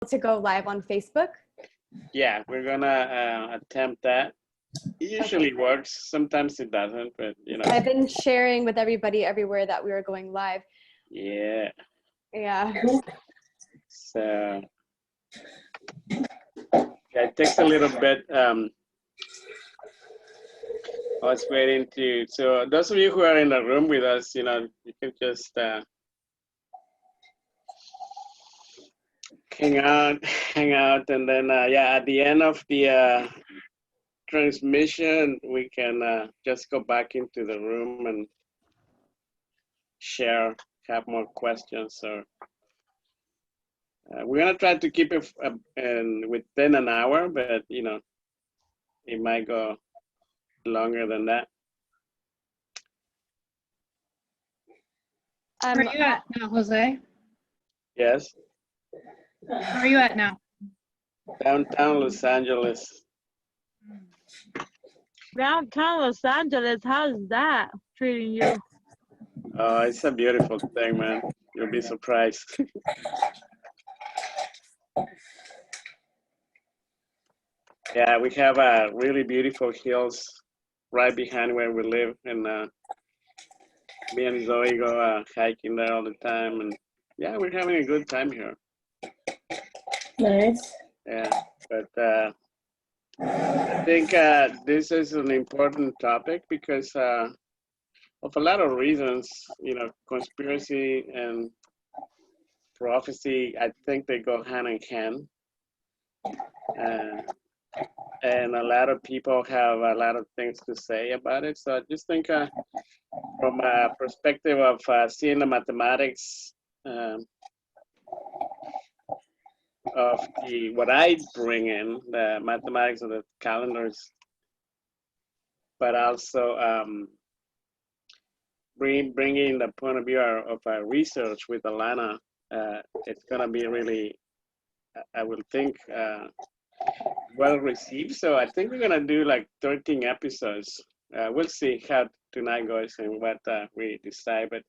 to go live on Facebook? Yeah, we're gonna attempt that. It usually works. Sometimes it doesn't, but you know. I've been sharing with everybody everywhere that we were going live. Yeah. Yeah. So yeah, it takes a little bit. I was waiting to. So those of you who are in the room with us, you know, you can just hang out, and then yeah, at the end of the transmission, we can just go back into the room and share, have more questions. Or we're gonna try to keep it within an hour, but you know, it might go longer than that. Where are you at now, Jose? Yes. Where are you at now? Downtown Los Angeles. Downtown Los Angeles, how's that treating you? Oh, it's a beautiful thing, man. You'll be surprised. Yeah, we have really beautiful hills right behind where we live, and me and Zoe go hiking there all the time, and yeah, we're having a good time here. Nice. Yeah, but I think this is an important topic because of a lot of reasons. You know, conspiracy and prophecy, I think they go hand in hand. And a lot of people have a lot of things to say about it. So I just think from a perspective of seeing the mathematics of what I bring in, the mathematics of the calendars, but also bringing the point of view of our research with Alanna, it's gonna be really, I will think, well received. So I think we're gonna do like 13 episodes. We'll see how tonight goes and what we decide, but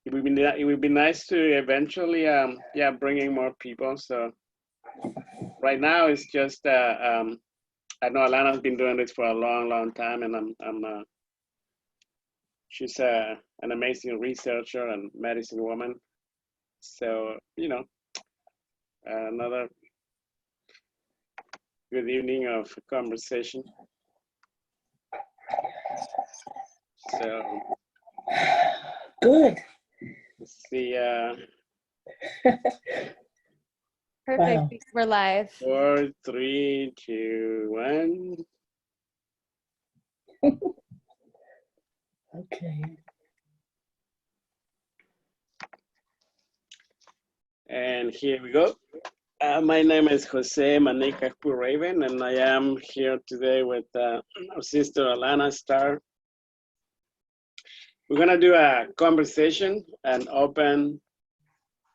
it would be nice to eventually yeah, bring in more people. So right now it's just I know Alanna's been doing this for a long time, and she's an amazing researcher and medicine woman. So you know, another good evening of conversation. So Good. let's see. Perfect. Wow. We're live. 4, 3, 2, 1. Okay. And here we go. My name is Jose Manik Ajpu Raven, and I am here today with our sister Alanna Starr. We're gonna do a conversation, an open,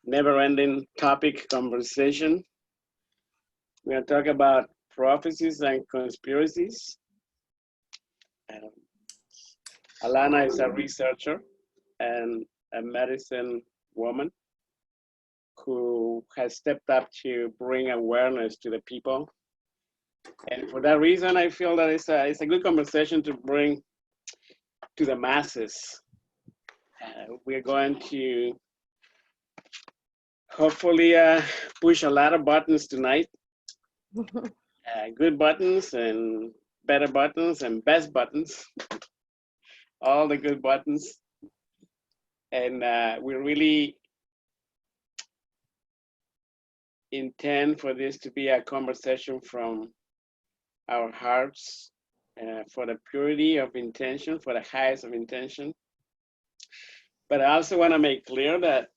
never-ending topic conversation. We're gonna talk about prophecies and conspiracies. Alanna is a researcher and a medicine woman who has stepped up to bring awareness to the people. And for that reason, I feel that it's a good conversation to bring to the masses. We're going to hopefully push a lot of buttons tonight. Good buttons and better buttons and best buttons. All the good buttons. And we really intend for this to be a conversation from our hearts, for the purity of intention, for the highest of intention. But I also want to make clear that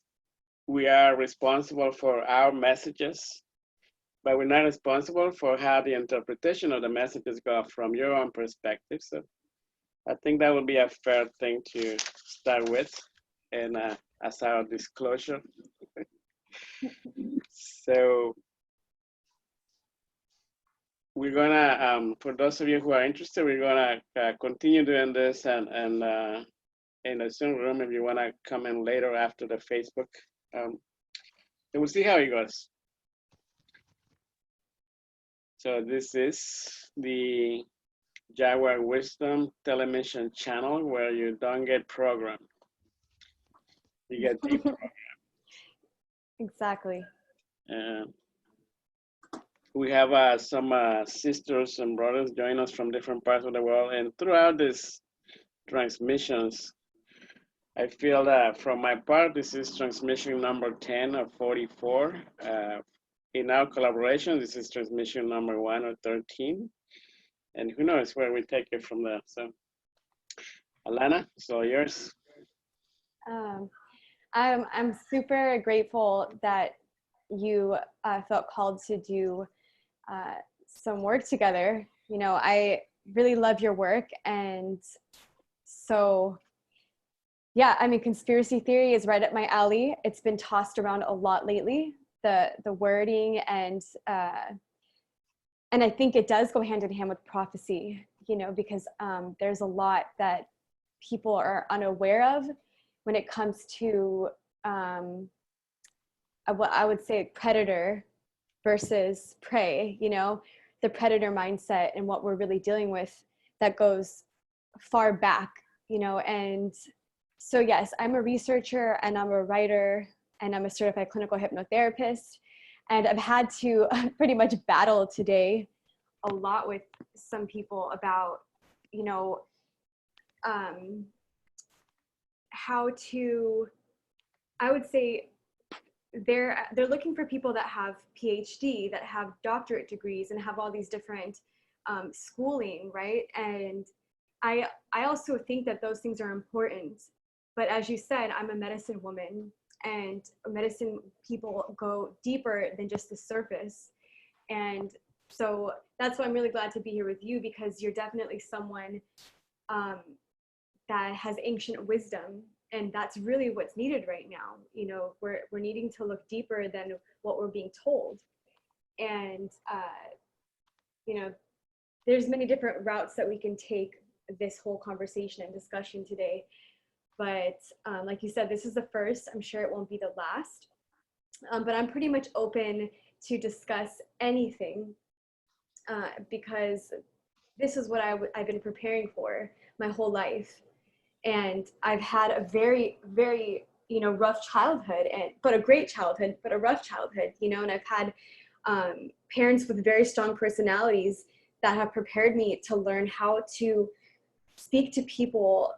we are responsible for our messages, but we're not responsible for how the interpretation of the messages go from your own perspective. So I think that would be a fair thing to start with, and as our disclosure. So we're gonna, for those of you who are interested, we're gonna continue doing this, and in the Zoom room, if you wanna come in later after the Facebook, and we'll see how it goes. So this is the Jaguar Wisdom Telemission channel where you don't get programmed. You get people. Exactly. We have some sisters and brothers join us from different parts of the world, and throughout these transmissions, I feel that from my part, this is transmission number 10 of 44. In our collaboration, this is transmission number 1 or 13. And who knows where we take it from there. So, Alanna, it's all yours. I'm super grateful that you felt called to do some work together. You know, I really love your work, and so yeah, I mean, conspiracy theory is right up my alley. It's been tossed around a lot lately, the wording, and I think it does go hand in hand with prophecy, you know, because there's a lot that people are unaware of when it comes to what I would say predator versus prey, you know, the predator mindset and what we're really dealing with that goes far back, you know. And so yes, I'm a researcher and I'm a writer and I'm a certified clinical hypnotherapist. And I've had to pretty much battle today a lot with some people about, you know, how to, I would say, they're looking for people that have PhD, that have doctorate degrees and have all these different schooling, right? And I also think that those things are important. But as you said, I'm a medicine woman, and medicine people go deeper than just the surface. And so that's why I'm really glad to be here with you, because you're definitely someone that has ancient wisdom. And that's really what's needed right now. You know, we're needing to look deeper than what we're being told. And, you know, there's many different routes that we can take this whole conversation and discussion today. But like you said, this is the first. I'm sure it won't be the last. But I'm pretty much open to discuss anything because this is what I've been preparing for my whole life. And I've had a very, very, you know, rough childhood, but a great childhood, but a rough childhood, you know, and I've had parents with very strong personalities that have prepared me to learn how to speak to people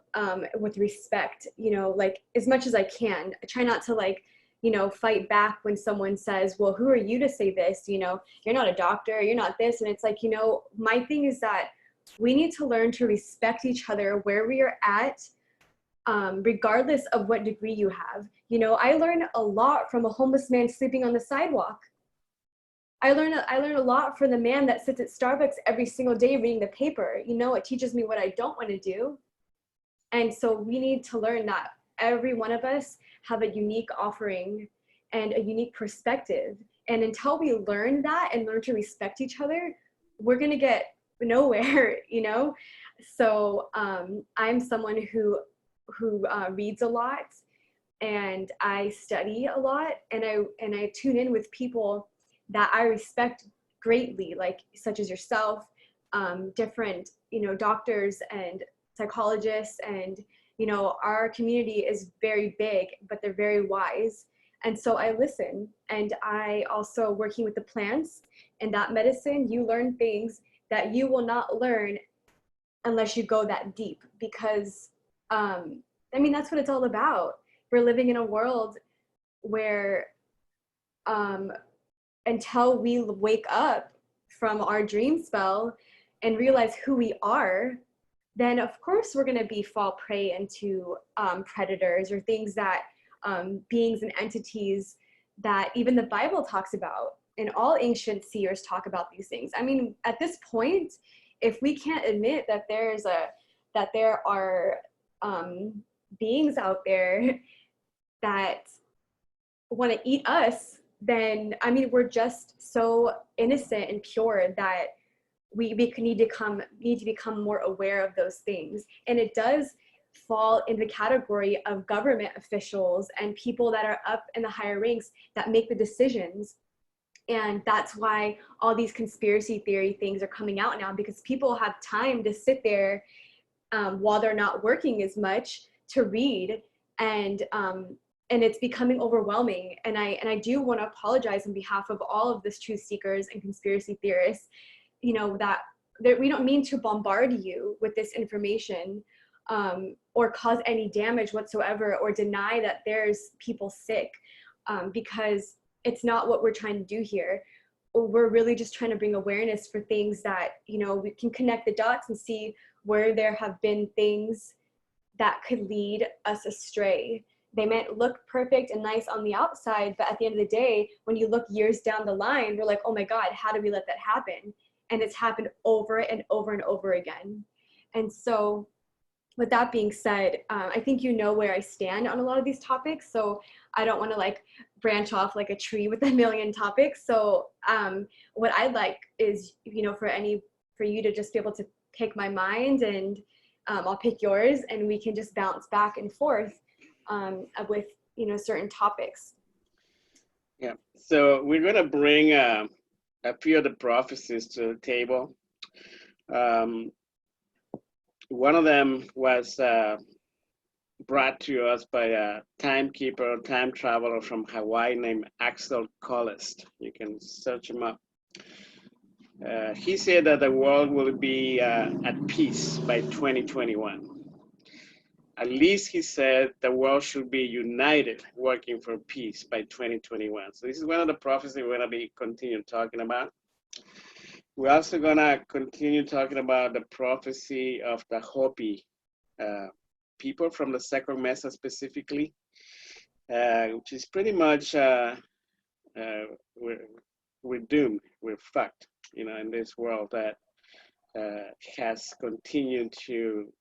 with respect, you know, like as much as I can. I try not to, like, you know, fight back when someone says, well, who are you to say this? You know, you're not a doctor, you're not this. And it's like, you know, my thing is that we need to learn to respect each other where we are at, regardless of what degree you have. You know, I learned a lot from a homeless man sleeping on the sidewalk. I learned a lot from the man that sits at Starbucks every single day reading the paper. You know, it teaches me what I don't want to do. And so we need to learn that every one of us have a unique offering and a unique perspective. And until we learn that and learn to respect each other, we're going to get nowhere, you know? So I'm someone who reads a lot, and I study a lot, and I tune in with people that I respect greatly, like such as yourself, different, you know, doctors and psychologists, and, you know, our community is very big, but they're very wise. And so I listen, and I also working with the plants and that medicine, you learn things that you will not learn unless you go that deep, because I mean, that's what it's all about. We're living in a world where until we wake up from our dream spell and realize who we are, then of course we're going to fall prey into predators or things that beings and entities that even the Bible talks about, and all ancient seers talk about these things. I mean, at this point, if we can't admit that there are beings out there that want to eat us, then I mean, we're just so innocent and pure that we need to become more aware of those things. And it does fall in the category of government officials and people that are up in the higher ranks that make the decisions And that's why all these conspiracy theory things are coming out now, because people have time to sit there while they're not working as much to read, and it's becoming overwhelming. And I do want to apologize on behalf of all of the truth seekers and conspiracy theorists, you know, that we don't mean to bombard you with this information or cause any damage whatsoever, or deny that there's people sick, because it's not what we're trying to do here. We're really just trying to bring awareness for things that, you know, we can connect the dots and see where there have been things that could lead us astray. They might look perfect and nice on the outside, but at the end of the day, when you look years down the line, we're like, oh my God, how did we let that happen? And it's happened over and over and over again. And so with that being said, I think you know where I stand on a lot of these topics. So I don't want to like branch off like a tree with a million topics. So what I'd like is, you know, for you to just be able to pick my mind, and I'll pick yours, and we can just bounce back and forth with, you know, certain topics. Yeah, so we're gonna bring a few of the prophecies to the table. One of them was brought to us by a time traveler from Hawaii named Axel Collist. You can search him up. He said that the world will be at peace by 2021. At least he said the world should be united, working for peace by 2021. So this is one of the prophecies we're gonna be continue talking about. We're also gonna continue talking about the prophecy of the Hopi people from the Second Mesa specifically, which is pretty much we're doomed, we're fucked, you know, in this world that has continued to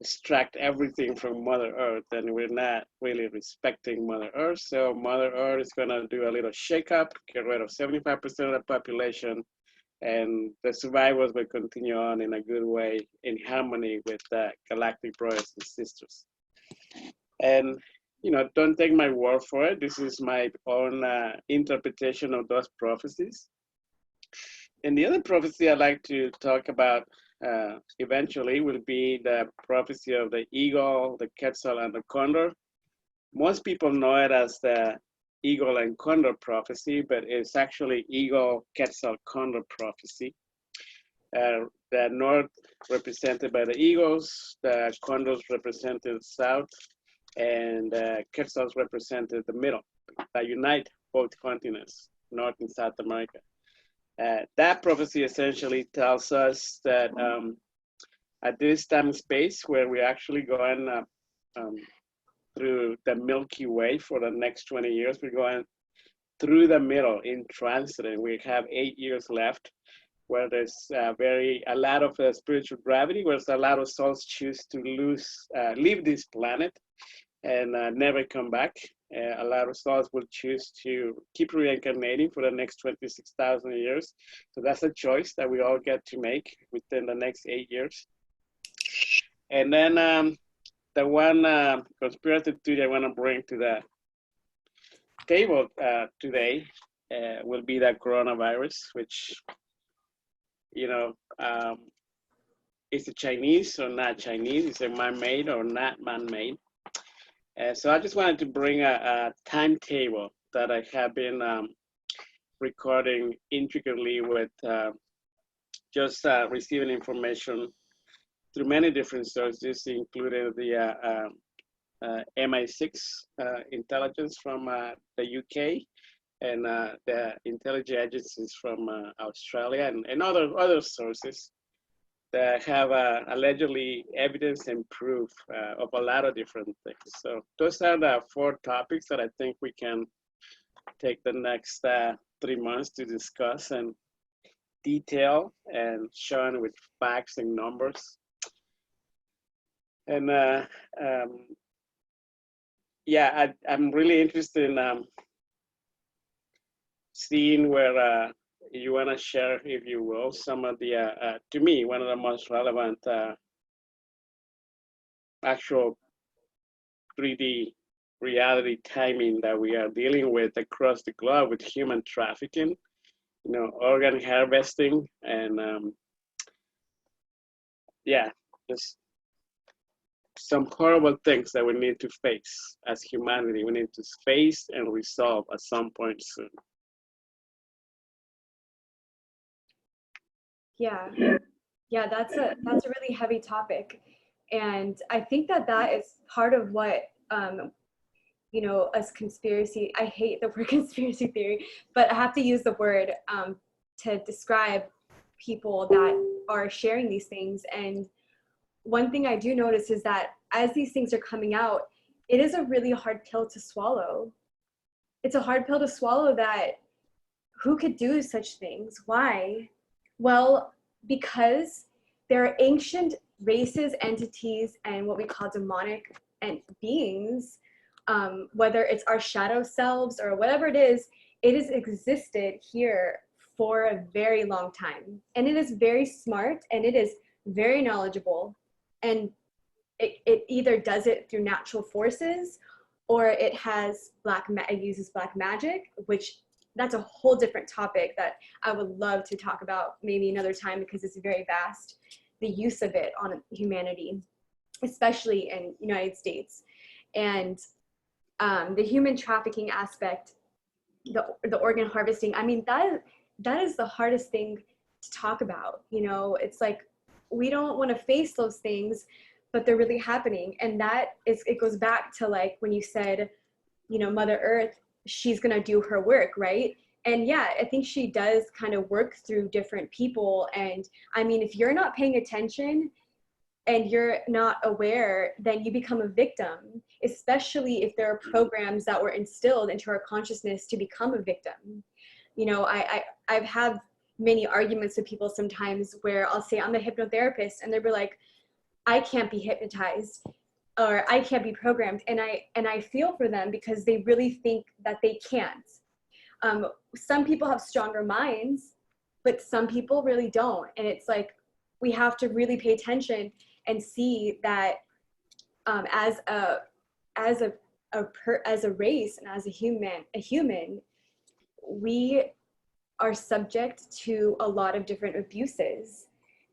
extract everything from Mother Earth, and we're not really respecting Mother Earth. So Mother Earth is gonna do a little shakeup, get rid of 75% of the population, and the survivors will continue on in a good way, in harmony with the galactic brothers and sisters. And, you know, don't take my word for it. This is my own interpretation of those prophecies. And the other prophecy I'd like to talk about eventually will be the prophecy of the eagle, the quetzal, and the condor. Most people know it as the eagle and condor prophecy, but it's actually eagle, quetzal, condor prophecy. The north represented by the eagles, the condors represented south, and the quetzals represented the middle, that unite both continents, North and South America. That prophecy essentially tells us that at this time and space where we're actually going through the Milky Way for the next 20 years, we're going through the middle in transit, and we have 8 years left where there's a lot of spiritual gravity, where a lot of souls choose to leave this planet and never come back. A lot of souls will choose to keep reincarnating for the next 26,000 years. So that's a choice that we all get to make within the next 8 years. And then the one conspiracy theory I want to bring to the table today will be the coronavirus, which, you know, is it Chinese or not Chinese? Is it man-made or not man-made? So I just wanted to bring a timetable that I have been recording intricately with just receiving information through many different sources, including the MI6 intelligence from the UK, and the intelligence agencies from Australia, and other sources that have allegedly evidence and proof of a lot of different things. So those are the 4 topics that I think we can take the next 3 months to discuss and detail and shown with facts and numbers. And yeah, I'm really interested in seeing where you want to share, if you will, some of the, to me, one of the most relevant actual 3D reality timing that we are dealing with across the globe with human trafficking, organ harvesting, and yeah, just some horrible things that we need to face as humanity. We need to face and resolve at some point soon. Yeah, that's a really heavy topic, and I think that is part of what us conspiracy. I hate the word conspiracy theory, but I have to use the word to describe people that are sharing these things. And one thing I do notice is that as these things are coming out, it is a really hard pill to swallow. It's a hard pill to swallow that who could do such things? Why? Well, because there are ancient races, entities, and what we call demonic and beings, whether it's our shadow selves or whatever it has existed here for a very long time. And it is very smart, and it is very knowledgeable. And it either does it through natural forces, or it uses black magic, which that's a whole different topic that I would love to talk about maybe another time, because it's very vast, the use of it on humanity, especially in United States. And the human trafficking aspect, the organ harvesting, I mean, that is the hardest thing to talk about. It's like, we don't want to face those things, but they're really happening. And it goes back to, like, when you said, Mother Earth, she's going to do her work, right? And yeah, I think she does kind of work through different people. And I mean, if you're not paying attention and you're not aware, then you become a victim, especially if there are programs that were instilled into our consciousness to become a victim. I've had many arguments with people sometimes where I'll say I'm a hypnotherapist, and they'll be like, I can't be hypnotized, or I can't be programmed. And I feel for them, because they really think that they can't. Some people have stronger minds, but some people really don't. And it's like, we have to really pay attention and see that as a race and as a human, we are subject to a lot of different abuses.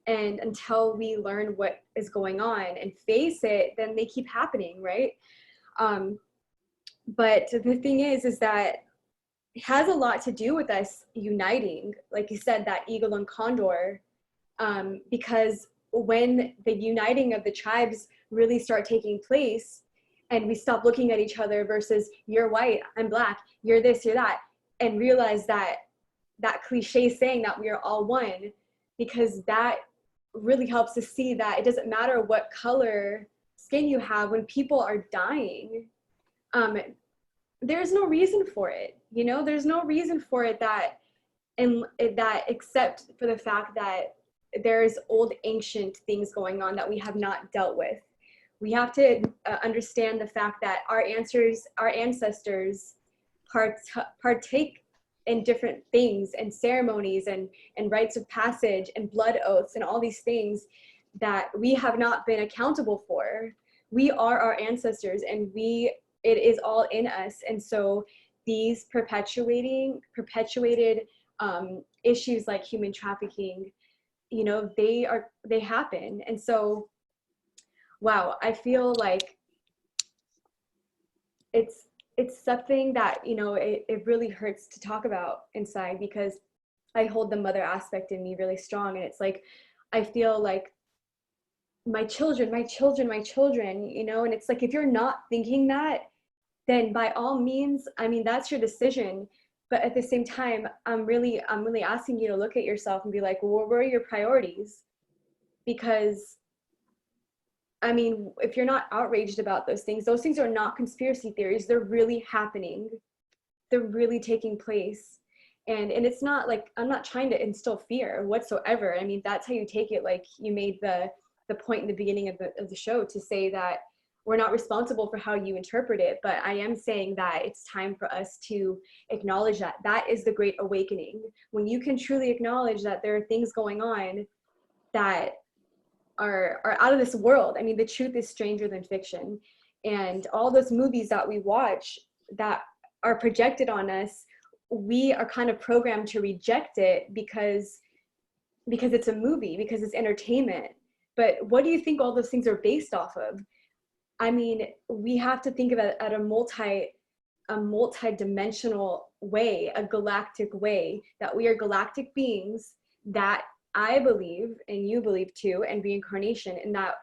And until we learn what is going on and face it, then they keep happening, right? But the thing is that it has a lot to do with us uniting, like you said, that eagle and condor, because when the uniting of the tribes really start taking place, and we stop looking at each other versus you're white, I'm black, you're this, you're that, and realize that cliche saying that we are all one, because that really helps us see that it doesn't matter what color skin you have. When people are dying, there's no reason for it. There's no reason for it except for the fact that there's old ancient things going on that we have not dealt with. We have to understand the fact that our ancestors partake in different things and ceremonies and rites of passage and blood oaths and all these things that we have not been accountable for. We are our ancestors, and it is all in us. And so these perpetuated issues like human trafficking, they happen. And so, wow, I feel like it's something that, it really hurts to talk about inside, because I hold the mother aspect in me really strong. And it's like, I feel like my children, and it's like, if you're not thinking that, then by all means, I mean, that's your decision. But at the same time, I'm really asking you to look at yourself and be like, well, where are your priorities? Because I mean, if you're not outraged about those things are not conspiracy theories. They're really happening. They're really taking place. And it's not like, I'm not trying to instill fear whatsoever. I mean, that's how you take it. Like you made the point in the beginning of the show to say that we're not responsible for how you interpret it. But I am saying that it's time for us to acknowledge that is the great awakening. When you can truly acknowledge that there are things going on that are out of this world. I mean, the truth is stranger than fiction. And all those movies that we watch that are projected on us, we are kind of programmed to reject it because it's a movie, because it's entertainment. But what do you think all those things are based off of? I mean, we have to think of it at a multi-dimensional way, a galactic way, that we are galactic beings, that I believe, and you believe too, and reincarnation, and that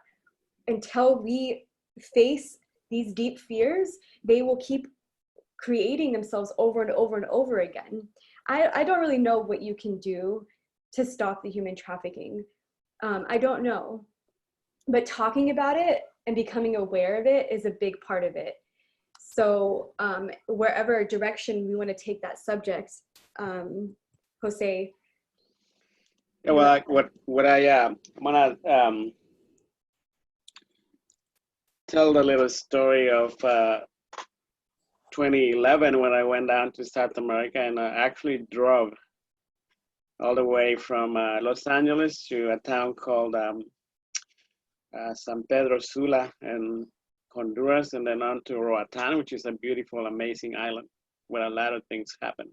until we face these deep fears, they will keep creating themselves over and over and over again. I don't really know what you can do to stop the human trafficking. I don't know. But talking about it and becoming aware of it is a big part of it. So wherever direction we want to take that subject, Jose. Yeah, well, what I want to tell the little story of 2011 when I went down to South America, and I actually drove all the way from Los Angeles to a town called San Pedro Sula in Honduras, and then on to Roatan, which is a beautiful, amazing island where a lot of things happen.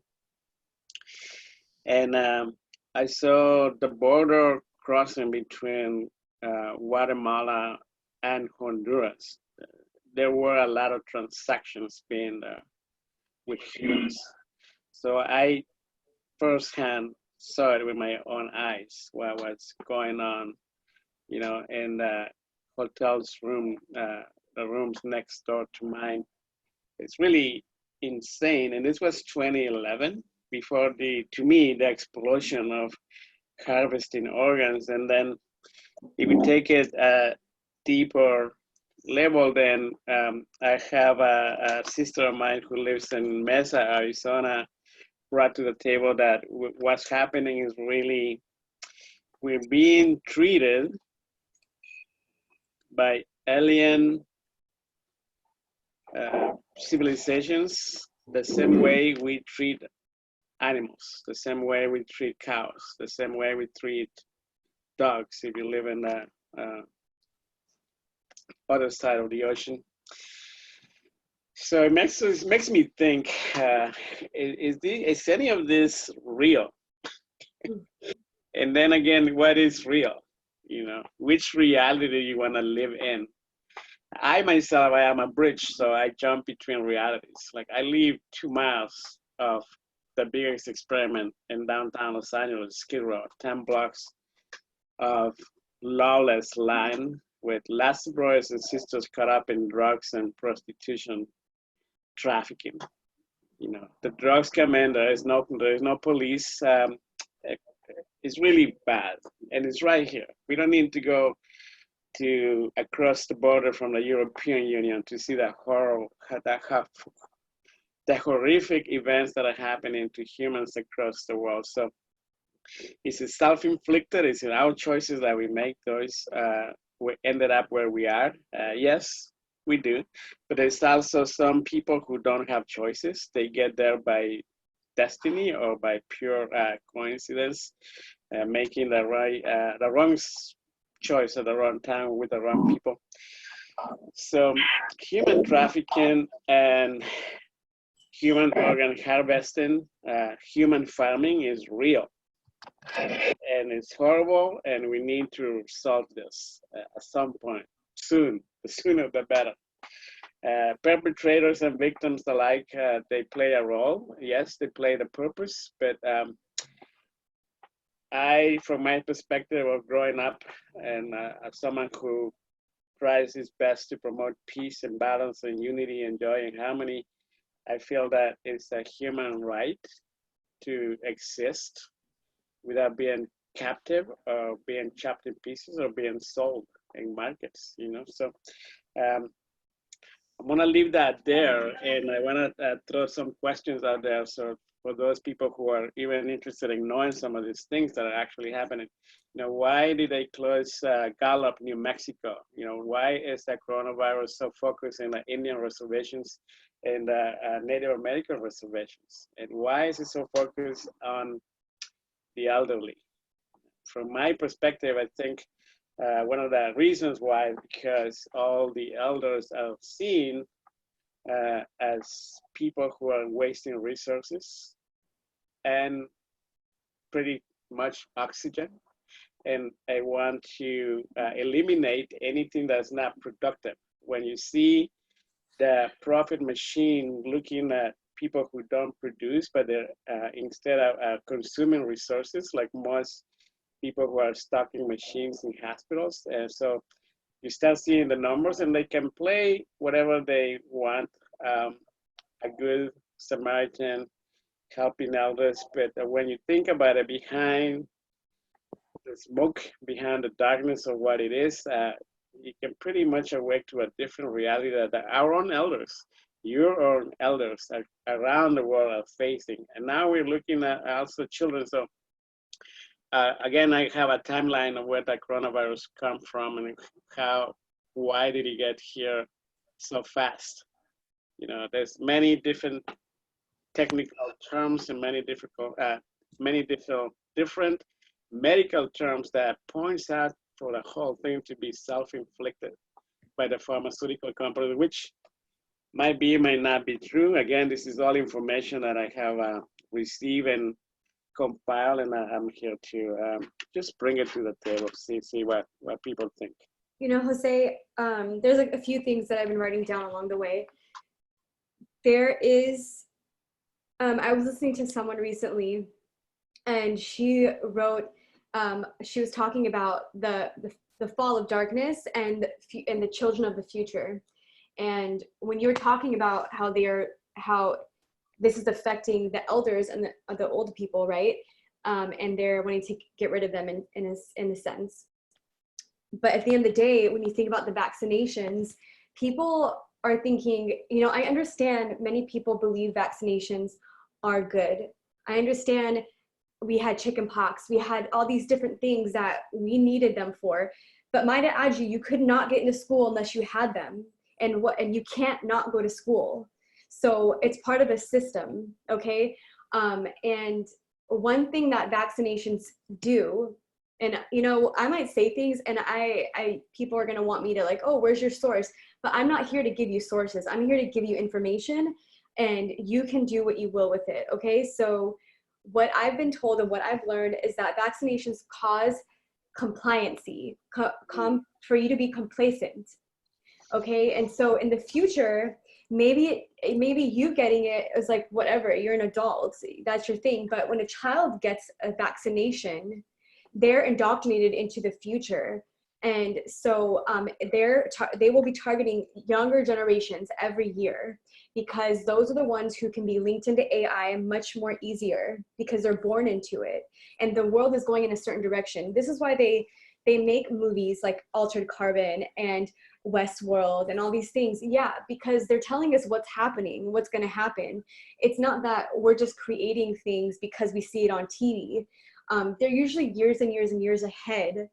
And I saw the border crossing between Guatemala and Honduras. There were a lot of transactions being with humans. So I firsthand saw it with my own eyes, what was going on, you know, in the hotel's room, the rooms next door to mine. It's really insane. And this was 2011, before to me, the explosion of harvesting organs. And then if we take it a deeper level, then I have a sister of mine who lives in Mesa, Arizona, brought to the table that what's happening is really, we're being treated by alien civilizations the same way we treat animals, the same way we treat cows, the same way we treat dogs if you live in the other side of the ocean. So it makes me think: is any of this real? And then again, what is real? You know, which reality do you want to live in? I myself, I am a bridge, so I jump between realities. Like I live 2 miles of the biggest experiment in downtown Los Angeles, Skid Row, 10 blocks of lawless land with lots of brothers and sisters caught up in drugs and prostitution, trafficking. You know, the drugs come in, there is no police. It's really bad, and it's right here. We don't need to go to across the border from the European Union to see the horrific events that are happening to humans across the world. So is it self-inflicted? Is it our choices that we make those we ended up where we are? Yes, we do. But there's also some people who don't have choices. They get there by destiny or by pure coincidence, making the wrong choice at the wrong time with the wrong people. So human trafficking and human organ harvesting, human farming is real. And it's horrible, and we need to solve this at some point, soon. The sooner the better. Perpetrators and victims alike, they play a role. Yes, they play the purpose, but from my perspective of growing up and as someone who tries his best to promote peace and balance and unity and joy and harmony, I feel that it's a human right to exist without being captive or being chopped in pieces or being sold in markets, you know? So I'm gonna leave that there, and I wanna throw some questions out there. So for those people who are even interested in knowing some of these things that are actually happening, you know, why did they close Gallup, New Mexico? You know, why is the coronavirus so focused in the Indian reservations and Native American reservations? And why is it so focused on the elderly? From my perspective, I think One of the reasons why, because all the elders are seen as people who are wasting resources and pretty much oxygen. And I want to eliminate anything that's not productive. When you see the profit machine looking at people who don't produce, but they're instead of consuming resources, like most people who are stocking machines in hospitals. And so you start seeing the numbers, and they can play whatever they want. A good Samaritan helping others, but when you think about it, behind the smoke, behind the darkness of what it is, you can pretty much awake to a different reality that our own elders, your own elders around the world are facing. And now we're looking at also children. So again, I have a timeline of where the coronavirus come from and why did it get here so fast? You know, there's many different technical terms and many different medical terms that points out for the whole thing to be self-inflicted by the pharmaceutical company, which might be, might not be true. Again, this is all information that I have received and compiled, and I'm here to just bring it to the table, see what people think. You know, Jose, there's like a few things that I've been writing down along the way. There is, I was listening to someone recently, and she wrote, she was talking about the fall of darkness and the children of the future. And when you were talking about how this is affecting the elders and the old people, right? And they're wanting to get rid of them in a sense. But at the end of the day, when you think about the vaccinations, people are thinking, you know, I understand many people believe vaccinations are good. I understand we had chickenpox, we had all these different things that we needed them for. But might I add you could not get into school unless you had them. And you can't not go to school. So it's part of a system, okay? And one thing that vaccinations do, and you know, I might say things and people are gonna want me to like, oh, where's your source? But I'm not here to give you sources. I'm here to give you information and you can do what you will with it, okay? So what I've been told and what I've learned is that vaccinations cause compliancy, for you to be complacent, okay? And so in the future, maybe you getting it is like, whatever, you're an adult, that's your thing. But when a child gets a vaccination, they're indoctrinated into the future. And so they will be targeting younger generations every year, because those are the ones who can be linked into AI much more easier because they're born into it. And the world is going in a certain direction. This is why they make movies like Altered Carbon and Westworld and all these things. Yeah, because they're telling us what's happening, what's going to happen. It's not that we're just creating things because we see it on TV. They're usually years and years and years ahead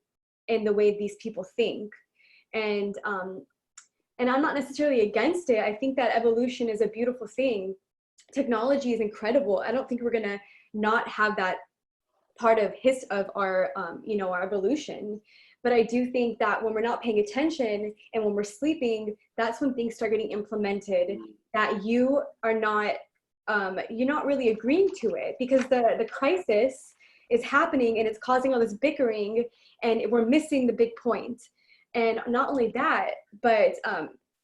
in the way these people think. And I'm not necessarily against it. I think that evolution is a beautiful thing. Technology is incredible. I don't think we're gonna not have that part of our our evolution. But I do think that when we're not paying attention and when we're sleeping, that's when things start getting implemented that you're not really agreeing to it, because the crisis is happening and it's causing all this bickering and we're missing the big point. And not only that, but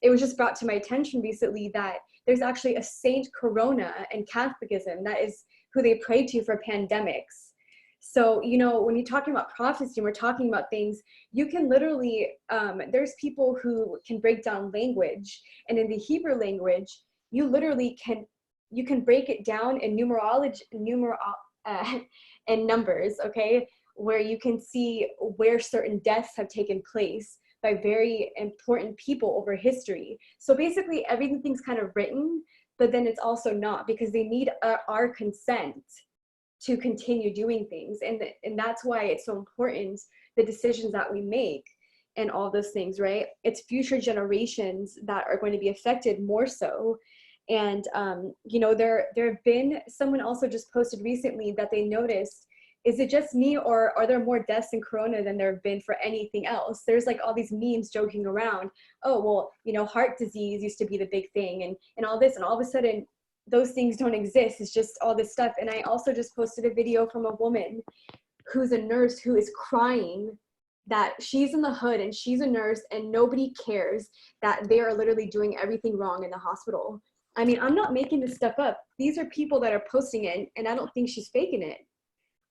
it was just brought to my attention recently that there's actually a Saint Corona in Catholicism. That is who they pray to for pandemics. So, you know, when you're talking about prophecy, we're talking about things, you can literally, there's people who can break down language. And in the Hebrew language, you literally can break it down in and numbers, okay, where you can see where certain deaths have taken place by very important people over history. So basically everything's kind of written, but then it's also not, because they need our consent to continue doing things. And that's why it's so important, the decisions that we make and all those things, right? It's future generations that are going to be affected more so. And, you know, there have been, someone also just posted recently that they noticed is it just me, or are there more deaths in Corona than there have been for anything else? There's like all these memes joking around. Oh, well, you know, heart disease used to be the big thing, and all this, and all of a sudden those things don't exist. It's just all this stuff. And I also just posted a video from a woman who's a nurse who is crying that she's in the hood and she's a nurse and nobody cares, that they are literally doing everything wrong in the hospital. I mean, I'm not making this stuff up. These are people that are posting it, and I don't think she's faking it.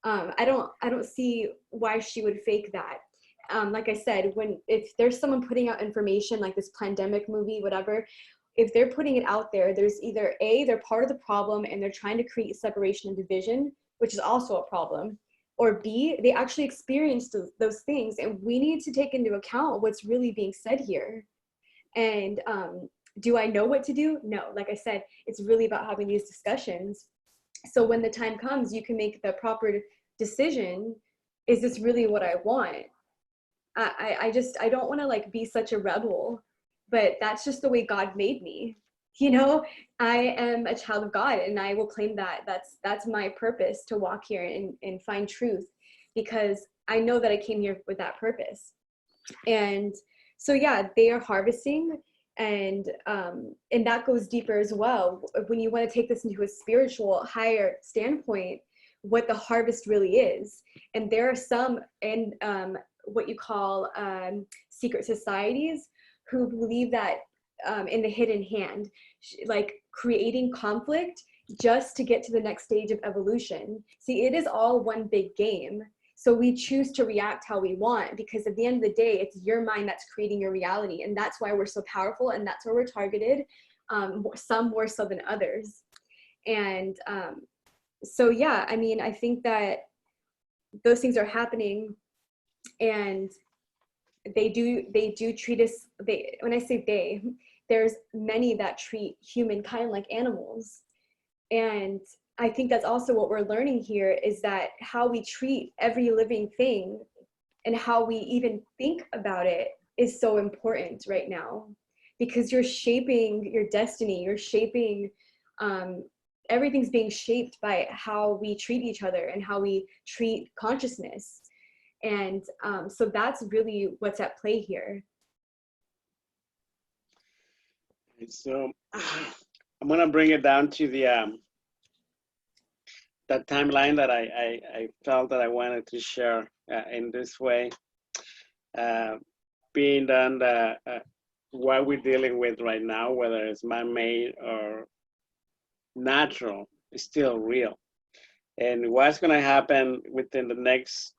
I don't see why she would fake that. Like I said, if there's someone putting out information like this pandemic movie, whatever, if they're putting it out there, there's either A, they're part of the problem and they're trying to create separation and division, which is also a problem, or B, they actually experienced those things, and we need to take into account what's really being said here. And do I know what to do? No, like I said, it's really about having these discussions. So when the time comes, you can make the proper decision. Is this really what I want? I don't want to like be such a rebel, but that's just the way God made me. You know, I am a child of God, and I will claim that that's my purpose, to walk here and find truth, because I know that I came here with that purpose. And so, yeah, they are harvesting, and that goes deeper as well. When you want to take this into a spiritual, higher standpoint, what the harvest really is. And there are some in what you call secret societies who believe that in the hidden hand, like creating conflict just to get to the next stage of evolution. See, it is all one big game. So we choose to react how we want, because at the end of the day, it's your mind that's creating your reality. And that's why we're so powerful, and that's where we're targeted, some more so than others. And so, yeah, I mean, I think that those things are happening, and they do treat us, when I say they, there's many that treat humankind like animals. And I think that's also what we're learning here, is that how we treat every living thing and how we even think about it is so important right now, because you're shaping your destiny, you're shaping, everything's being shaped by how we treat each other and how we treat consciousness. And so that's really what's at play here. So I'm gonna bring it down to the that timeline that I felt that I wanted to share in this way, being done what we're dealing with right now, whether it's man-made or natural, is still real. And what's gonna happen within the next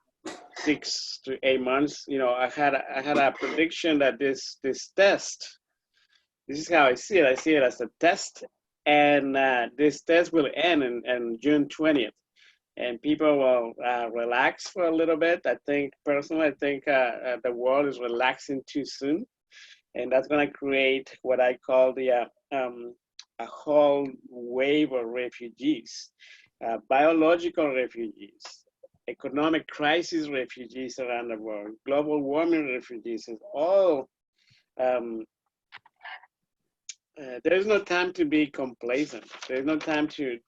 6 to 8 months? You know, I had a prediction that this test, this is how I see it. I see it as a test, and this test will end in June 20th, and people will relax for a little bit. I think personally, the world is relaxing too soon, and that's going to create what I call a whole wave of refugees, biological refugees, economic crisis refugees around the world, global warming refugees, all. There's no time to be complacent. There's no time to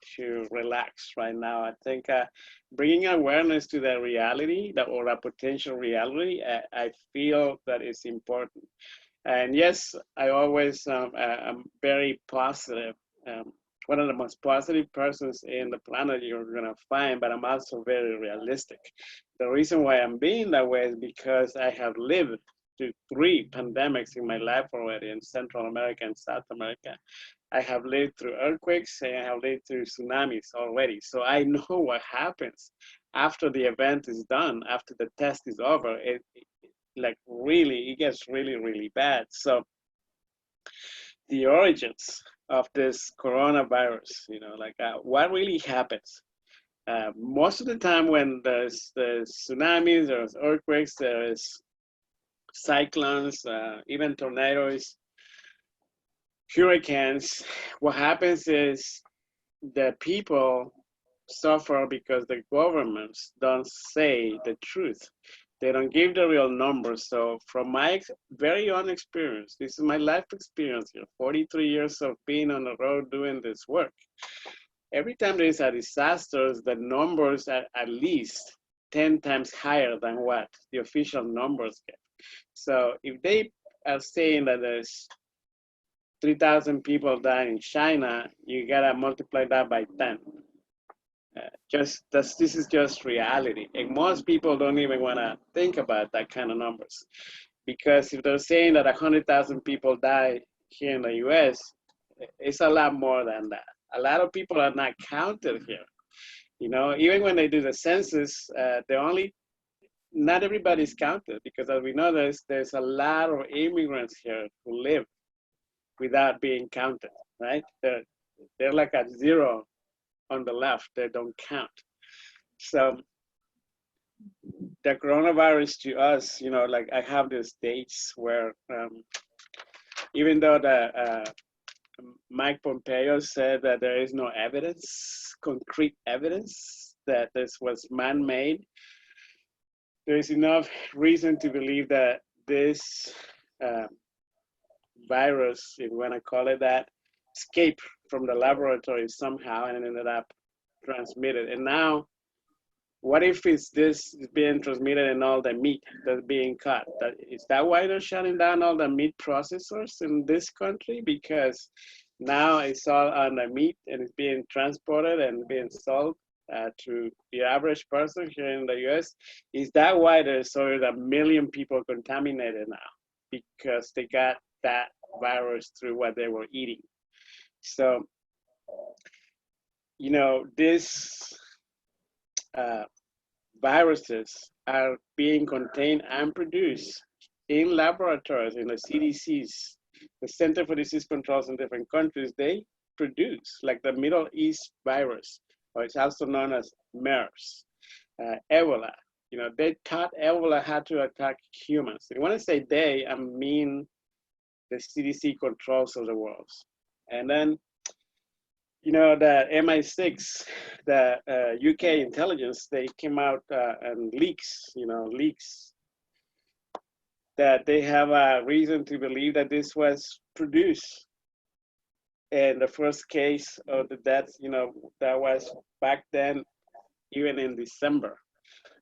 relax right now. I think bringing awareness to the reality, or a potential reality, I feel that it's important. And yes, I always am very positive. One of the most positive persons in the planet you're gonna find, but I'm also very realistic. The reason why I'm being that way is because I have lived through 3 pandemics in my life already in Central America and South America. I have lived through earthquakes, and I have lived through tsunamis already. So I know what happens after the event is done, after the test is over. It gets really, really bad. So the origins of this coronavirus, you know, what really happens? Most of the time when there's tsunamis, there's earthquakes, there's cyclones, even tornadoes, hurricanes, what happens is the people suffer because the governments don't say the truth. They don't give the real numbers. So from my very own experience, this is my life experience here, 43 years of being on the road doing this work. Every time there is a disaster, the numbers at least 10 times higher than what the official numbers get. So if they are saying that there's 3,000 people dying in China, you gotta multiply that by 10. This is just reality. And most people don't even wanna think about that kind of numbers. Because if they're saying that 100,000 people die here in the US, it's a lot more than that. A lot of people are not counted here. You know, even when they do the census, not everybody's counted, because as we know, there's a lot of immigrants here who live without being counted, right? They're like a zero on the left, they don't count. So the coronavirus to us, you know, like I have these dates where even though Mike Pompeo said that there is no evidence, concrete evidence that this was man-made, there is enough reason to believe that this virus, if you want to call it that, escaped from the laboratory somehow and ended up transmitted. And now, what if this is being transmitted in all the meat that's being cut? Is that why they're shutting down all the meat processors in this country? Because now it's all on the meat and it's being transported and being sold to the average person here in the US. Is that why there's over 1 million people contaminated now? Because they got that virus through what they were eating. So, you know, this viruses are being contained and produced in laboratories, in the CDCs, the Center for Disease Controls in different countries. They produce, like the Middle East virus, or it's also known as MERS, Ebola. You know, they taught Ebola how to attack humans. And when I say they, I mean the CDC controls of the world. And then, you know, the MI6, the UK intelligence, they came out and leaks that they have a reason to believe that this was produced. And the first case of the deaths, you know, that was back then, even in December.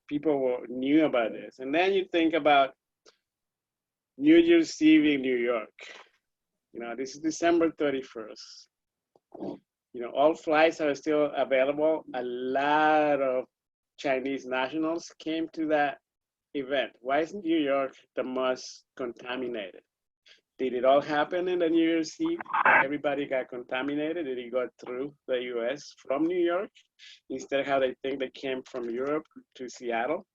People knew about this. And then you think about New Year's Eve in New York. You know, this is December 31st. You know, all flights are still available. A lot of Chinese nationals came to that event. Why is New York the most contaminated? Did it all happen in the New Year's Eve? Everybody got contaminated? Did it go through the US from New York instead of how they think they came from Europe to Seattle?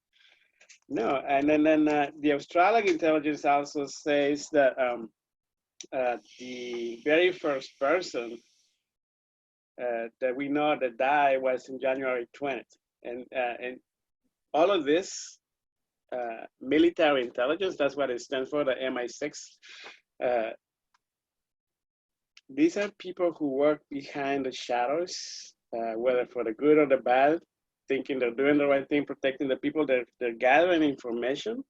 No, and then the Australian intelligence also says that the very first person that we know that died was in January 20th. And all of this military intelligence, that's what it stands for, the MI6. These are people who work behind the shadows, whether for the good or the bad, thinking they're doing the right thing, protecting the people. They're gathering information.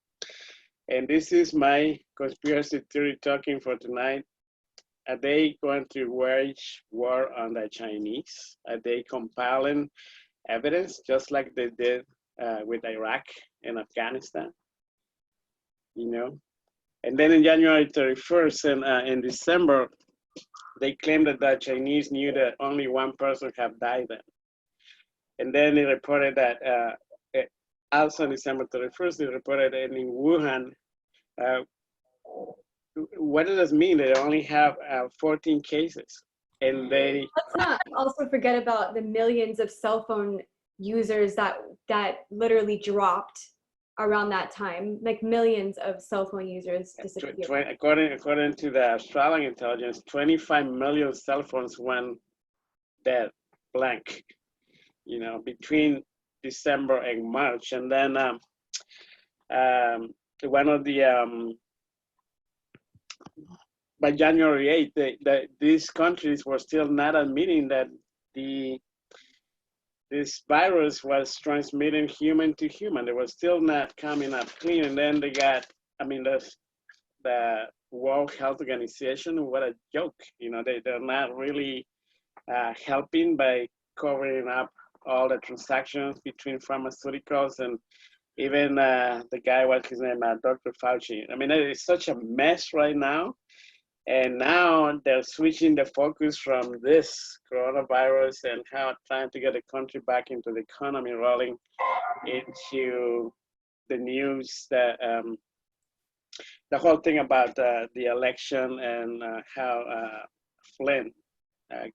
And this is my conspiracy theory talking for tonight. Are they going to wage war on the Chinese? Are they compiling evidence just like they did with Iraq and Afghanistan? You know? And then in January 31st and in December, they claimed that the Chinese knew that only one person had died then. And then they reported that also on December 31st, they reported that in Wuhan, what does this mean? They only have 14 cases. And they— Let's not also forget about the millions of cell phone users that literally dropped around that time. Like millions of cell phone users disappeared. According to the Australian intelligence, 25 million cell phones went dead, blank, you know, between December and March. And then one of the, by January 8th, these countries were still not admitting that this virus was transmitting human to human. They were still not coming up clean. And then they got, I mean, the World Health Organization, what a joke. You know, they're not really helping by covering up all the transactions between pharmaceuticals and even the guy, what's his name, Dr. Fauci. I mean, it's such a mess right now. And now they're switching the focus from this coronavirus and how trying to get the country back into the economy rolling into the news that the whole thing about the election and how Flynn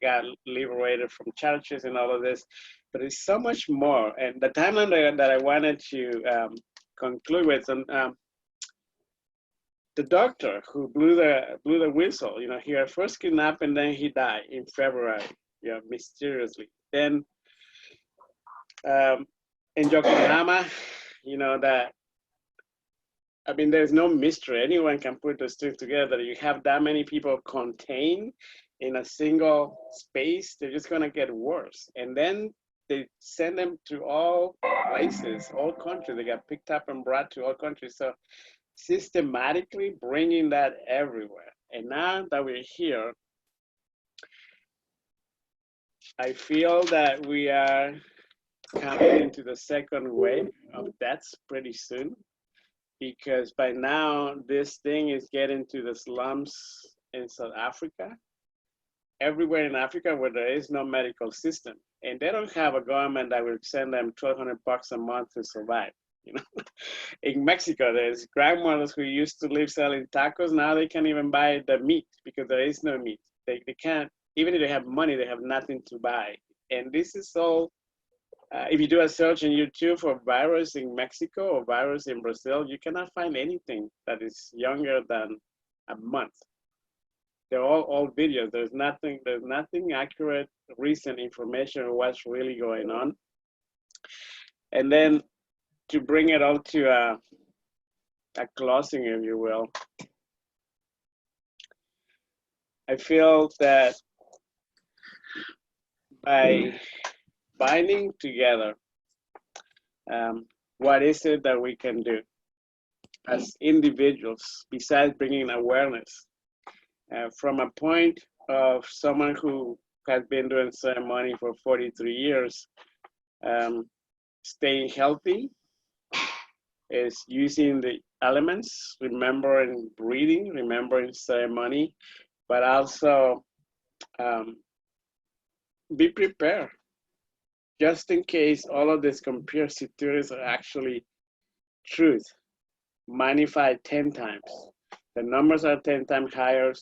got liberated from charges and all of this. But it's so much more. And the timeline that I wanted to conclude with, the doctor who blew the whistle, you know, he had first kidnapped and then he died in February, you know, mysteriously. Then in Yokohama, you know, that, I mean, there's no mystery. Anyone can put those things together. You have that many people contained in a single space, they're just gonna get worse. And then they send them to all places, all countries. They got picked up and brought to all countries. So systematically bringing that everywhere. And now that we're here, I feel that we are coming into the second wave of deaths pretty soon, because by now this thing is getting to the slums in South Africa, everywhere in Africa where there is no medical system. And they don't have a government that will send them $1,200 a month to survive. You know, in Mexico, there's grandmothers who used to live selling tacos. Now they can't even buy the meat because there is no meat. They can't, even if they have money, they have nothing to buy. And this is all, if you do a search on YouTube for virus in Mexico or virus in Brazil, you cannot find anything that is younger than a month. They're all old videos. There's nothing accurate, recent information on what's really going on. And then to bring it all to a closing, if you will, I feel that by binding together, what is it that we can do as individuals besides bringing awareness from a point of someone who has been doing ceremony for 43 years, staying healthy, is using the elements, remembering breathing, remembering ceremony, but also be prepared just in case all of these conspiracy theories are actually truth, magnified 10 times. The numbers are 10 times higher.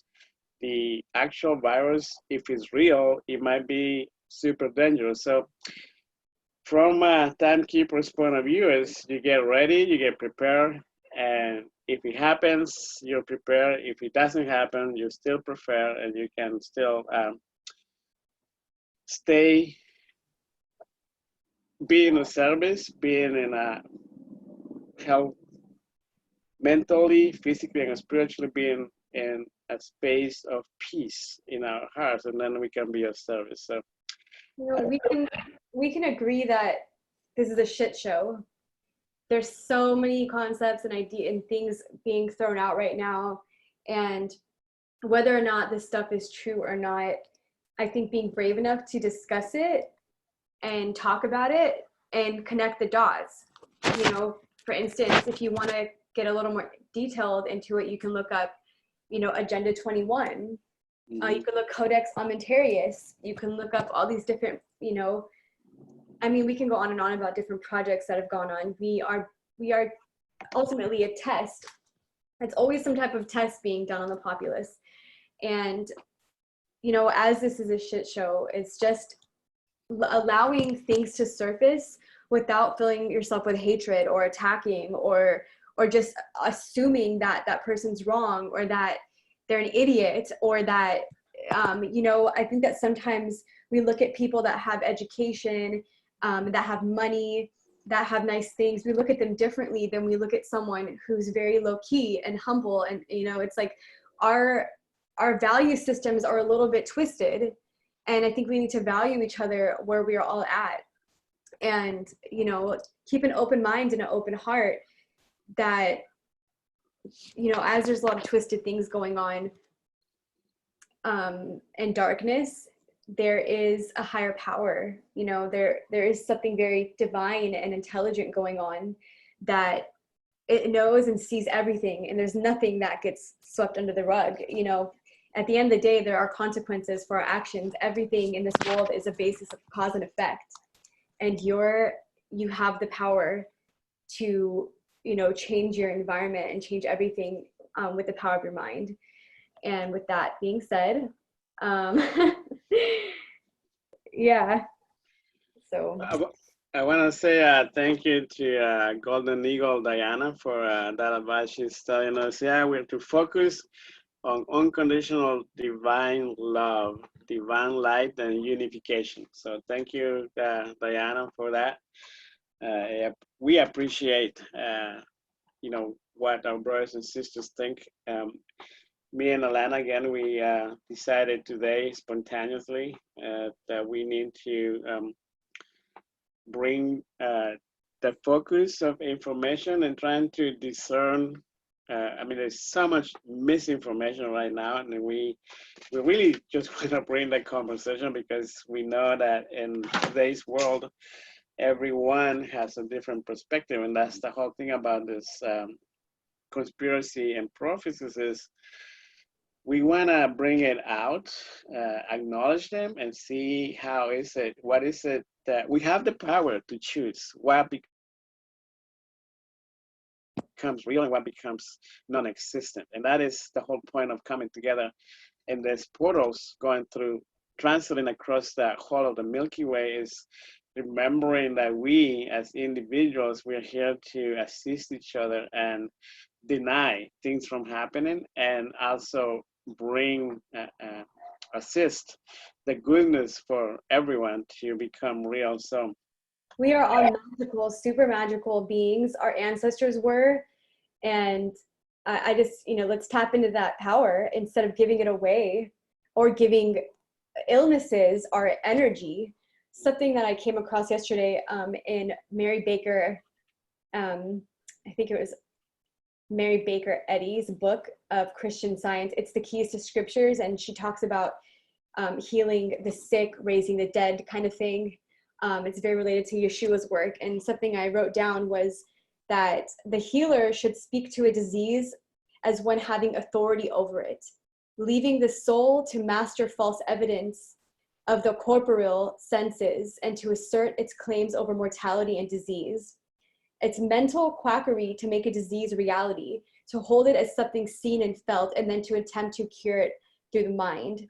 The actual virus, if it's real, it might be super dangerous. So from a timekeeper's point of view, is you get ready, you get prepared, and if it happens, you're prepared. If it doesn't happen, you still prepare, and you can still stay, be in a service, being in a health, mentally, physically, and spiritually, being in a space of peace in our hearts, and then we can be of service. So, you know, we can agree that this is a shit show. There's so many concepts and ideas and things being thrown out right now, and whether or not this stuff is true or not, I think being brave enough to discuss it and talk about it and connect the dots. You know, for instance, if you want to get a little more detailed into it, you can look up, you know, Agenda 21. You can look Codex Alimentarius. You can look up all these different, you know, I mean, we can go on and on about different projects that have gone on. We are ultimately a test. It's always some type of test being done on the populace. And, you know, as this is a shit show, it's just allowing things to surface without filling yourself with hatred or attacking or just assuming that that person's wrong or that they're an idiot or that, you know, I think that sometimes we look at people that have education, that have money, that have nice things. We look at them differently than we look at someone who's very low key and humble. And, you know, it's like our value systems are a little bit twisted. And I think we need to value each other where we are all at. And, you know, keep an open mind and an open heart that, you know, as there's a lot of twisted things going on and darkness, there is a higher power, you know, there is something very divine and intelligent going on, that it knows and sees everything, and there's nothing that gets swept under the rug. You know, at the end of the day, there are consequences for our actions. Everything in this world is a basis of cause and effect, and you have the power to, you know, change your environment and change everything with the power of your mind. And with that being said, yeah, so I want to say thank you to Golden Eagle Diana for that advice. She's telling us, yeah, we're to focus on unconditional divine love, divine light, and unification. So thank you, Diana, for that. We appreciate, you know, what our brothers and sisters think. Me and Alanna, again, we decided today spontaneously that we need to bring the focus of information and trying to discern. I mean, there's so much misinformation right now, and we really just want to bring that conversation, because we know that in today's world, everyone has a different perspective, and that's the whole thing about this conspiracy and prophecies is we want to bring it out, acknowledge them, and see what is it that we have the power to choose what becomes real and what becomes non-existent. And that is the whole point of coming together. And there's portals going through, transiting across that whole of the Milky Way, is remembering that we as individuals, we're here to assist each other and deny things from happening, and also bring, assist the goodness for everyone to become real. So we are all magical, super magical beings. Our ancestors were, and I just, you know, let's tap into that power instead of giving it away or giving illnesses our energy. Something that I came across yesterday in Mary Baker, I think it was Mary Baker Eddy's book of Christian Science. It's the Keys to Scriptures, and she talks about healing the sick, raising the dead kind of thing. It's very related to Yeshua's work, and something I wrote down was that the healer should speak to a disease as one having authority over it, leaving the soul to master false evidence of the corporeal senses and to assert its claims over mortality and disease. It's mental quackery to make a disease reality, to hold it as something seen and felt, and then to attempt to cure it through the mind.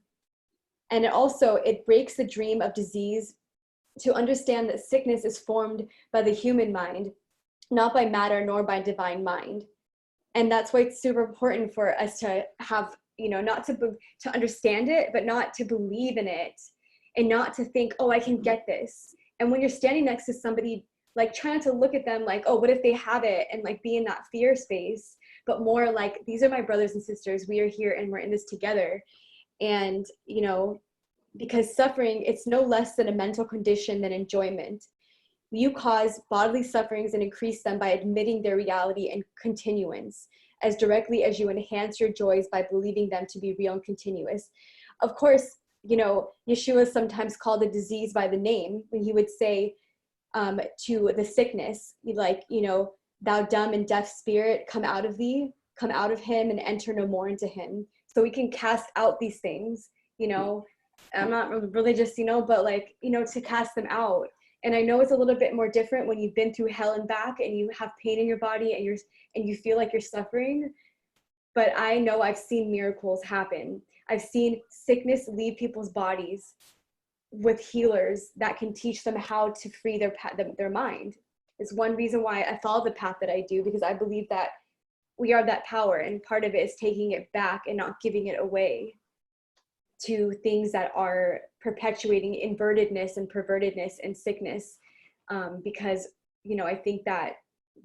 And it breaks the dream of disease to understand that sickness is formed by the human mind, not by matter nor by divine mind. And that's why it's super important for us to have, you know, not to understand it, but not to believe in it, and not to think, oh, I can get this. And when you're standing next to somebody, like, try not to look at them like, oh, what if they have it, and like be in that fear space, but more like, these are my brothers and sisters, we are here and we're in this together. And, you know, because suffering, it's no less than a mental condition than enjoyment. You cause bodily sufferings and increase them by admitting their reality and continuance, as directly as you enhance your joys by believing them to be real and continuous. Of course, you know, Yeshua sometimes called a disease by the name when he would say to the sickness, like, you know, thou dumb and deaf spirit, come out of thee, come out of him and enter no more into him. So we can cast out these things, you know. I'm not religious, you know, but like, you know, to cast them out. And I know it's a little bit more different when you've been through hell and back and you have pain in your body and you feel like you're suffering. But I know I've seen miracles happen. I've seen sickness leave people's bodies with healers that can teach them how to free their mind. It's one reason why I follow the path that I do, because I believe that we are that power, and part of it is taking it back and not giving it away to things that are perpetuating invertedness and pervertedness and sickness, because, you know, I think that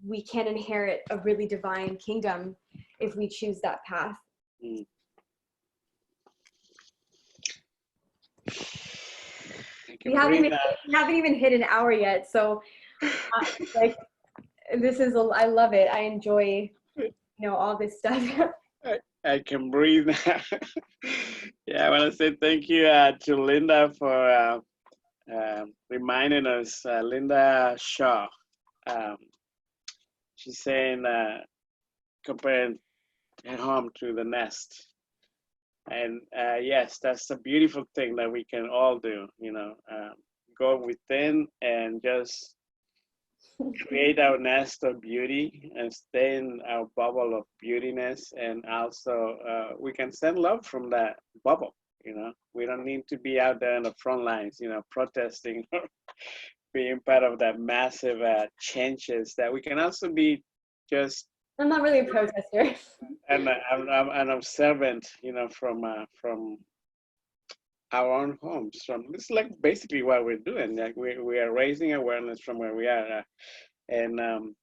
we can inherit a really divine kingdom if we choose that path. Mm. We haven't even hit an hour yet, so like, this is I love it. I enjoy, you know, all this stuff. I can breathe now. Yeah, I want to say thank you to Linda for reminding us. Linda Shaw. Um, she's saying comparing her home to the nest. And yes, that's a beautiful thing that we can all do, you know, go within and just create our nest of beauty and stay in our bubble of beautiness. And also we can send love from that bubble, you know. We don't need to be out there in the front lines, you know, protesting or being part of that massive changes. That we can also be just I'm not really a protester. and I'm an observant, you know, from our own homes. From this is like basically what we're doing. Like we are raising awareness from where we are, and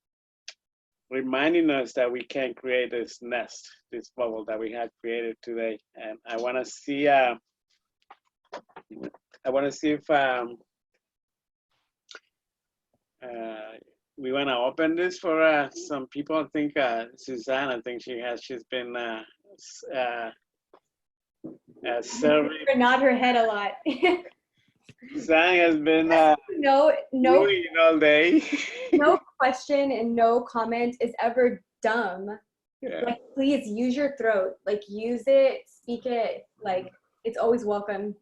reminding us that we can create this nest, this bubble that we had created today. And I want to see. I want to see if we want to open this for some people. I think Suzanne. I think she's been serving. Nod her head a lot. Suzanne has been no doing it all day. no question and no comment is ever dumb. Yeah. Like, please use your throat. Like, use it, speak it. Like, it's always welcome.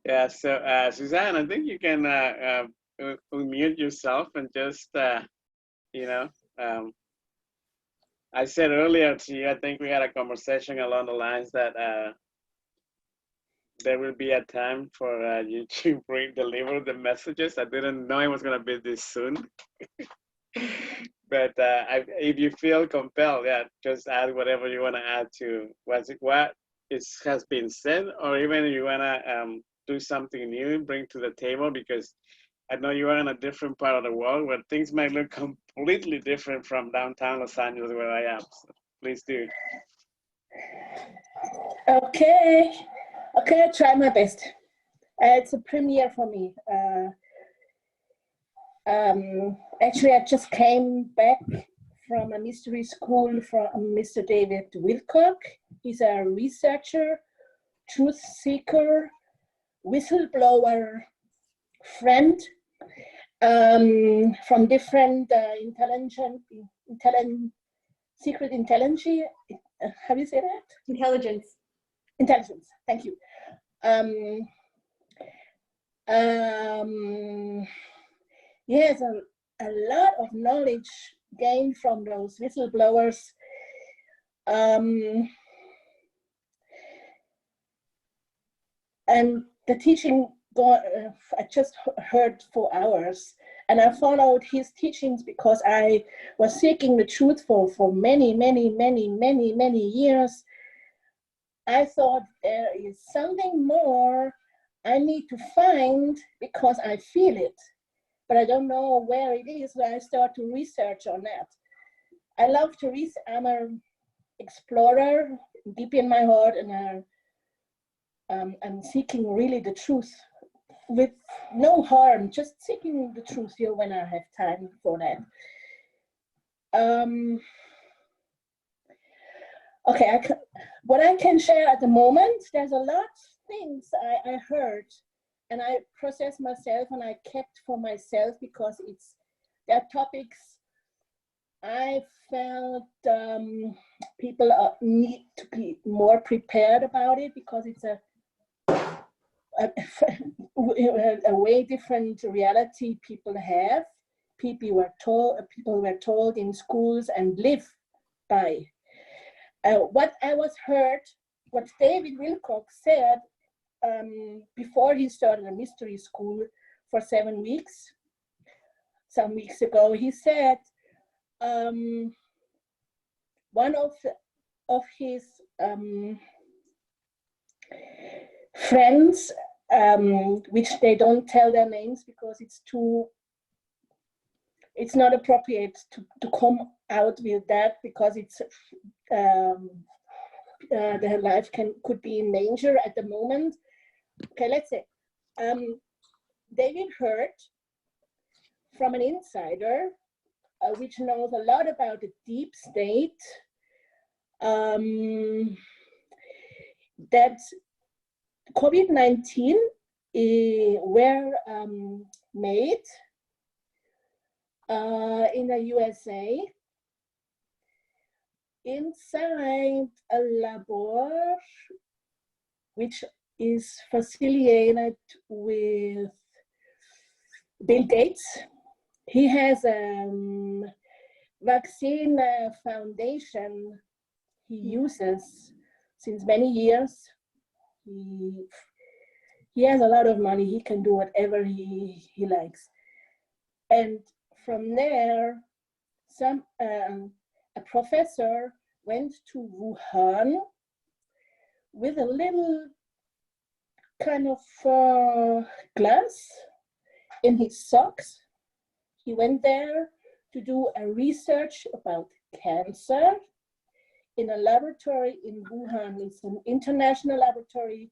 Yeah. So Suzanne, I think you can unmute yourself and just you know. I said earlier to you, I think we had a conversation along the lines that there will be a time for you to deliver the messages. I didn't know it was going to be this soon. But if you feel compelled, yeah, just add whatever you want to add to what has been said, or even you want to do something new and bring to the table, because I know you are in a different part of the world where things might look completely different from downtown Los Angeles where I am. So please do. Okay, I try my best. It's a premiere for me. Actually, I just came back from a mystery school from Mr. David Wilcock. He's a researcher, truth seeker, whistleblower, friend from different secret intelligence. How do you say that? Intelligence. Intelligence. Thank you. Yes, a lot of knowledge gained from those whistleblowers. And the teaching, I just heard for hours, and I followed his teachings because I was seeking the truth for many years. I thought there is something more I need to find because I feel it, but I don't know where it is. So I start to research on that. I love to research. I'm an explorer deep in my heart, and I'm seeking really the truth with no harm, just seeking the truth here when I have time for that. Okay, what I can share at the moment, there's a lot of things I heard and I processed myself and I kept for myself because there are topics I felt people need to be more prepared about it because it's a way different reality people have. People were told in schools and live by. What I was heard, what David Wilcock said before he started a mystery school for 7 weeks, some weeks ago, he said one of his friends, which they don't tell their names because it's not appropriate to come out with that because it's their life could be in danger at the moment. Okay, let's say David heard from an insider which knows a lot about the deep state, that COVID-19 were made in the USA inside a lab which is affiliated with Bill Gates. He has a vaccine foundation he uses since many years. He has a lot of money. He can do whatever he likes. And from there, a professor went to Wuhan with a little kind of glass in his socks. He went there to do a research about cancer in a laboratory in Wuhan. It's an international laboratory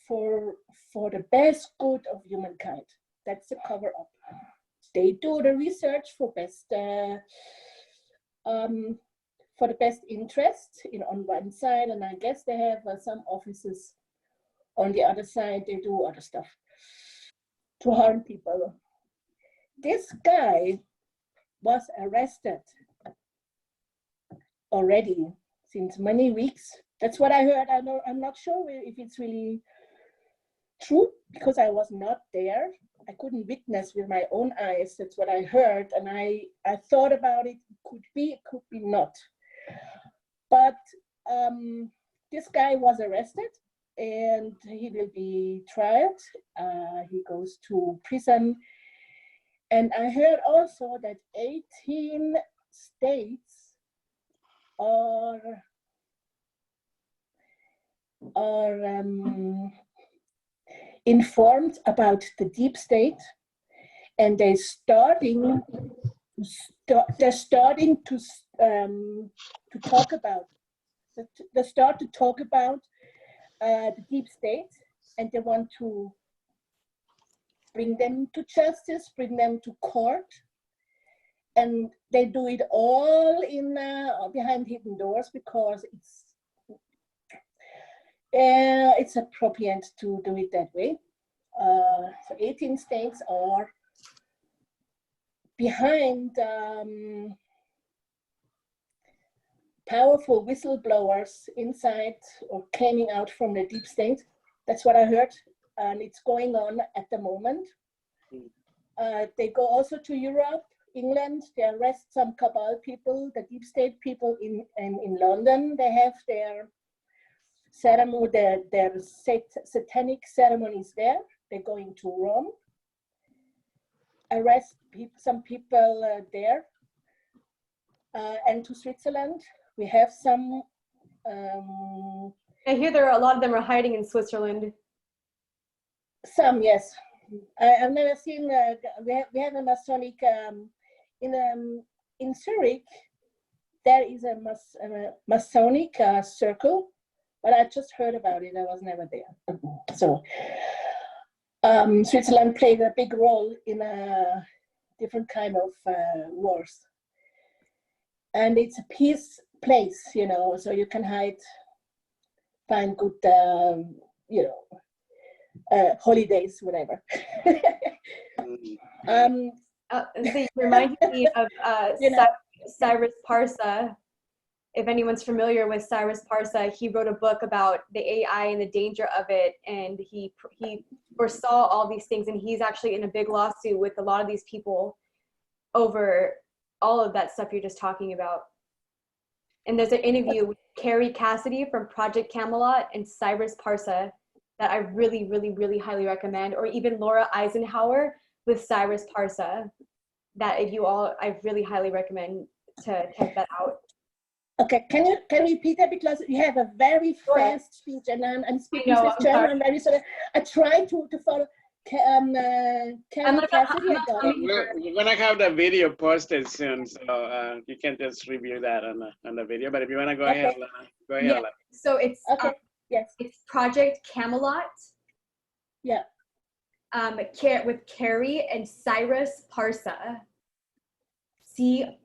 for the best good of humankind. That's the cover up. They do the research for the best interest on one side, and I guess they have some offices on the other side. They do other stuff to harm people. This guy was arrested already since many weeks. That's what I heard. I'm not sure if it's really true because I was not there. I couldn't witness with my own eyes. That's what I heard, and I thought about it. It could be not. But this guy was arrested, and he will be tried. He goes to prison, and I heard also that 18 states are informed about the deep state, and they're starting to talk about the deep state, and they want to bring them to justice, bring them to court, and they do it all in behind hidden doors because it's appropriate to do it that way. So 18 states are behind powerful whistleblowers inside or coming out from the deep state. That's what I heard, and it's going on at the moment. They go also to Europe, England. They arrest some cabal people, the deep state people in London. They have their ceremony, their satanic ceremonies there. They're going to Rome, arrest some people there, and to Switzerland. We have some. I hear a lot of them are hiding in Switzerland. Some, yes. I've never seen. We have a Masonic in Zurich. There is a Masonic circle, but I just heard about it. I was never there. So Switzerland played a big role in a different kind of wars, and it's a peace place, so you can find good, holidays, whatever. They reminded me of Cyrus Parsa. If anyone's familiar with Cyrus Parsa, he wrote a book about the AI and the danger of it, and he foresaw all these things, and he's actually in a big lawsuit with a lot of these people over all of that stuff you're just talking about. And there's an interview with Carrie Cassidy from Project Camelot and Cyrus Parsa that I really, really, really highly recommend, or even Laura Eisenhower with Cyrus Parsa, that I really highly recommend to check that out. Okay, can you repeat that, because you have a very fast speech, and I'm speaking Swiss German. I'm very sorry. I try to follow. Carrie Cassidy. We're gonna have the video posted soon, so you can just review that on the video. But if you wanna go ahead, Alanna, go ahead. Yeah. Alanna. So it's yes. It's Project Camelot. Yeah. With Carrie and Cyrus Parsa. CRYUS.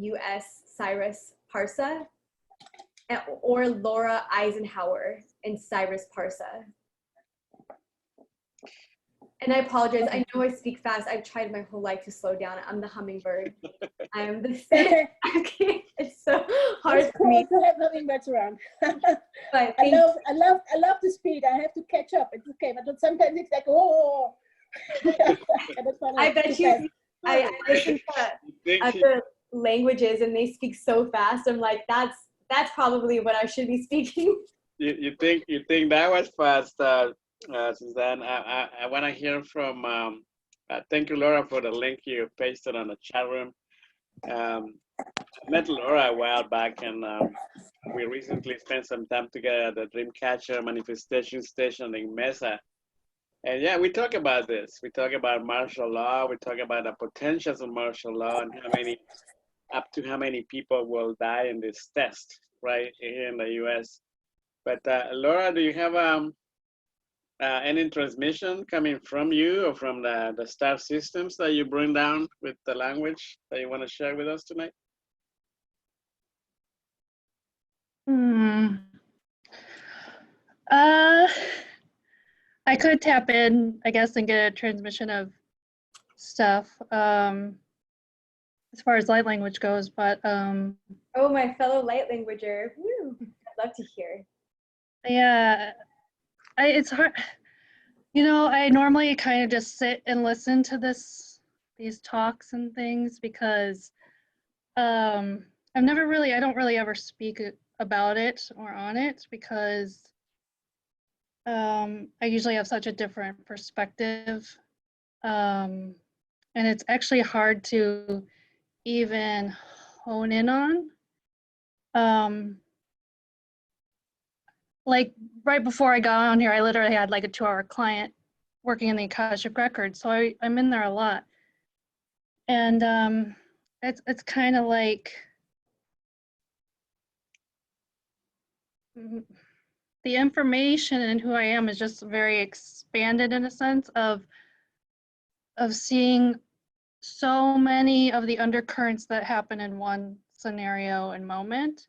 U.S. Cyrus Parsa, or Laura Eisenhower and Cyrus Parsa. And I apologize, I know I speak fast. I've tried my whole life to slow down. I'm the hummingbird. I am the same. Okay, it's so hard It's for me. cool to have hummingbirds around. But I love the speed. I have to catch up. It's okay, but sometimes it's like, oh. I bet you, I listen to other languages and they speak so fast. I'm like, that's probably what I should be speaking. You think that was fast, Suzanne? I want to hear from. Thank you, Laura, for the link you pasted on the chat room. I met Laura a while back, and we recently spent some time together at the Dream Catcher manifestation station in Mesa. And yeah, we talk about this. We talk about martial law. We talk about the potentials of martial law and up to how many people will die in this test, right, here in the U.S. But Laura, do you have any transmission coming from you or from the star systems that you bring down with the language that you want to share with us tonight? I could tap in, I guess, and get a transmission of stuff as far as light language goes, but Oh, my fellow light languager. Woo. I'd love to hear. yeah, it's hard. You know, I normally kind of just sit and listen to these talks and things because I don't really ever speak about it or on it because I usually have such a different perspective. And it's actually hard to even hone in on. Like right before I got on here, I literally had like a 2-hour client working in the Akashic Records. So I'm in there a lot. And it's kind of like the information and who I am is just very expanded in a sense of seeing so many of the undercurrents that happen in one scenario and moment.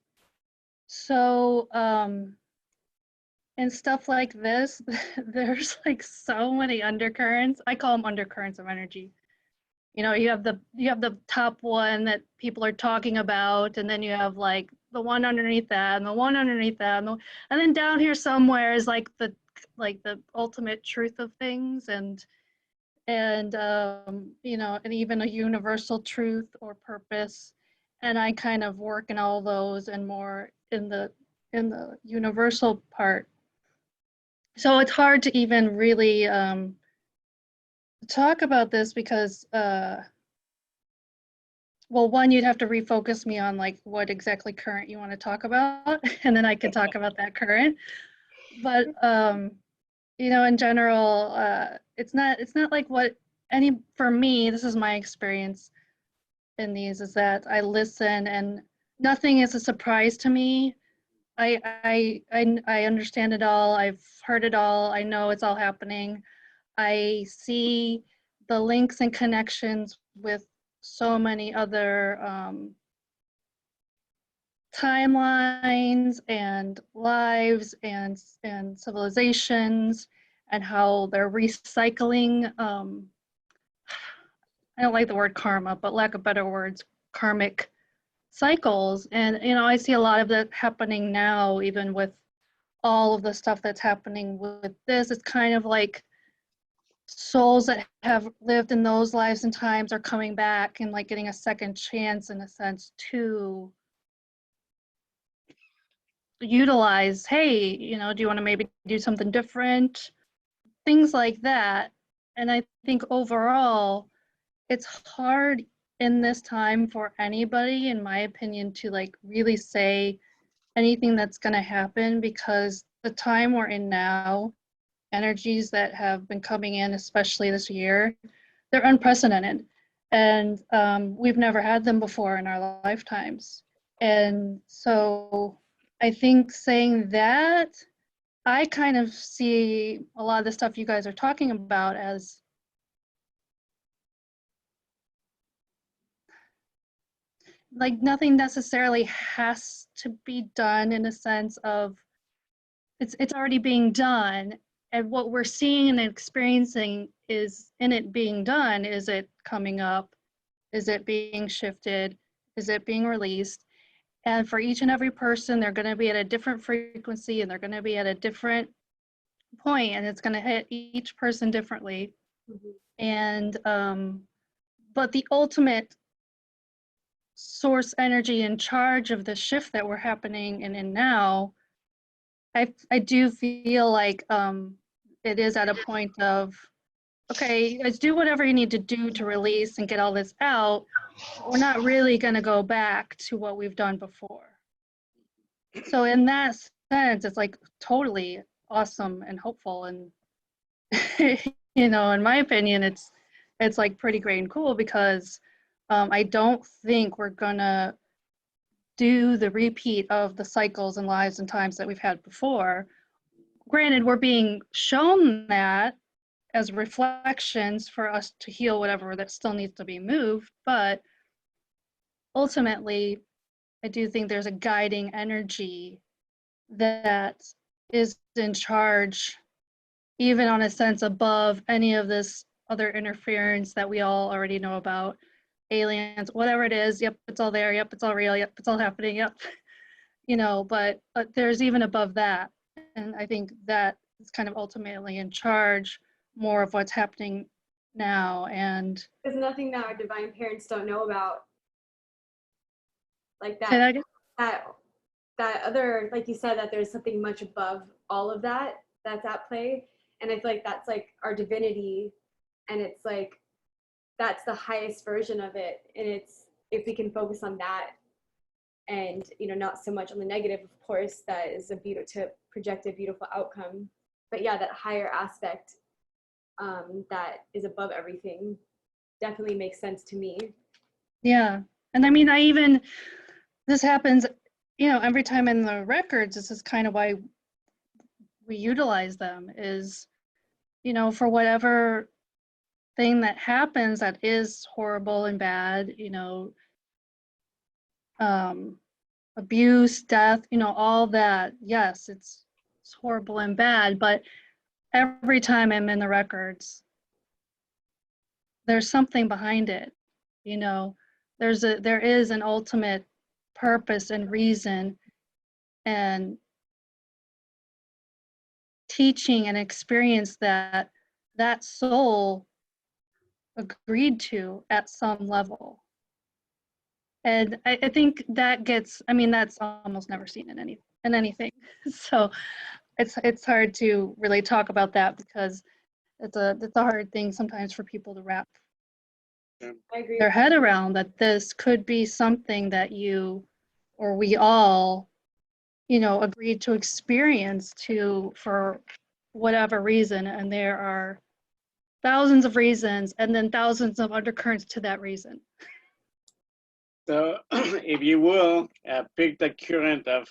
So and stuff like this, there's like so many undercurrents. I call them undercurrents of energy. You know, you have the top one that people are talking about, and then you have like the one underneath that, and the one underneath that, and then down here somewhere is like the ultimate truth of things, and you know, and even a universal truth or purpose. And I kind of work in all those and more in the universal part. So it's hard to even really talk about this because well, one, you'd have to refocus me on like what exactly current you want to talk about, and then I could talk about that current. But you know, in general, it's not like for me, this is my experience in these, is that I listen and nothing is a surprise to me. I understand it all. I've heard it all. I know it's all happening. I see the links and connections with so many other timelines and lives and civilizations, and how they're recycling. I don't like the word karma, but lack of better words, karmic cycles. And you know, I see a lot of that happening now, even with all of the stuff that's happening with this. It's kind of like souls that have lived in those lives and times are coming back and like getting a second chance in a sense to utilize, hey, you know, do you want to maybe do something different, things like that. And I think overall it's hard in this time for anybody, in my opinion, to like really say anything that's going to happen, because the time we're in now, energies that have been coming in, especially this year, they're unprecedented. And we've never had them before in our lifetimes. And so I think saying that, I kind of see a lot of the stuff you guys are talking about as like nothing necessarily has to be done in a sense of it's already being done, and what we're seeing and experiencing is in it being done. Is it coming up? Is it being shifted? Is it being released? And for each and every person, they're going to be at a different frequency and they're going to be at a different point, and it's going to hit each person differently. And but the ultimate source energy in charge of the shift that we're happening in now, I do feel like it is at a point of, okay, you guys do whatever you need to do to release and get all this out. We're not really going to go back to what we've done before. So in that sense, it's like totally awesome and hopeful, and you know, in my opinion, it's like pretty great and cool, because I don't think we're gonna do the repeat of the cycles and lives and times that we've had before. Granted, we're being shown that as reflections for us to heal whatever that still needs to be moved, but ultimately, I do think there's a guiding energy that is in charge, even on a sense above any of this other interference that we all already know about. Aliens, whatever it is, yep, it's all there, yep, it's all real, yep, it's all happening, yep. You know, but there's even above that. And I think that is kind of ultimately in charge more of what's happening now. And There's nothing that our divine parents don't know about. Like say that again? that other, like you said, that there's something much above all of that that's at play. And I feel like that's like our divinity, and it's like that's the highest version of it. And it's, if we can focus on that, and you know, not so much on the negative, of course, that is a beautiful, to project a beautiful outcome. But yeah, that higher aspect that is above everything definitely makes sense to me. Yeah. And I mean, this happens, you know, every time in the records. This is kind of why we utilize them, is, you know, for whatever thing that happens that is horrible and bad, you know, abuse, death, you know, all that. Yes, it's horrible and bad, but every time I'm in the records, there's something behind it. You know, there is an ultimate purpose and reason and teaching and experience that that soul agreed to at some level. And I think that gets, I mean, that's almost never seen in anything. So it's hard to really talk about that, because it's a hard thing sometimes for people to wrap I agree. their head around, that this could be something that you or we all, you know, agreed to experience for whatever reason. And there are thousands of reasons, and then thousands of undercurrents to that reason. So if you will, pick the current of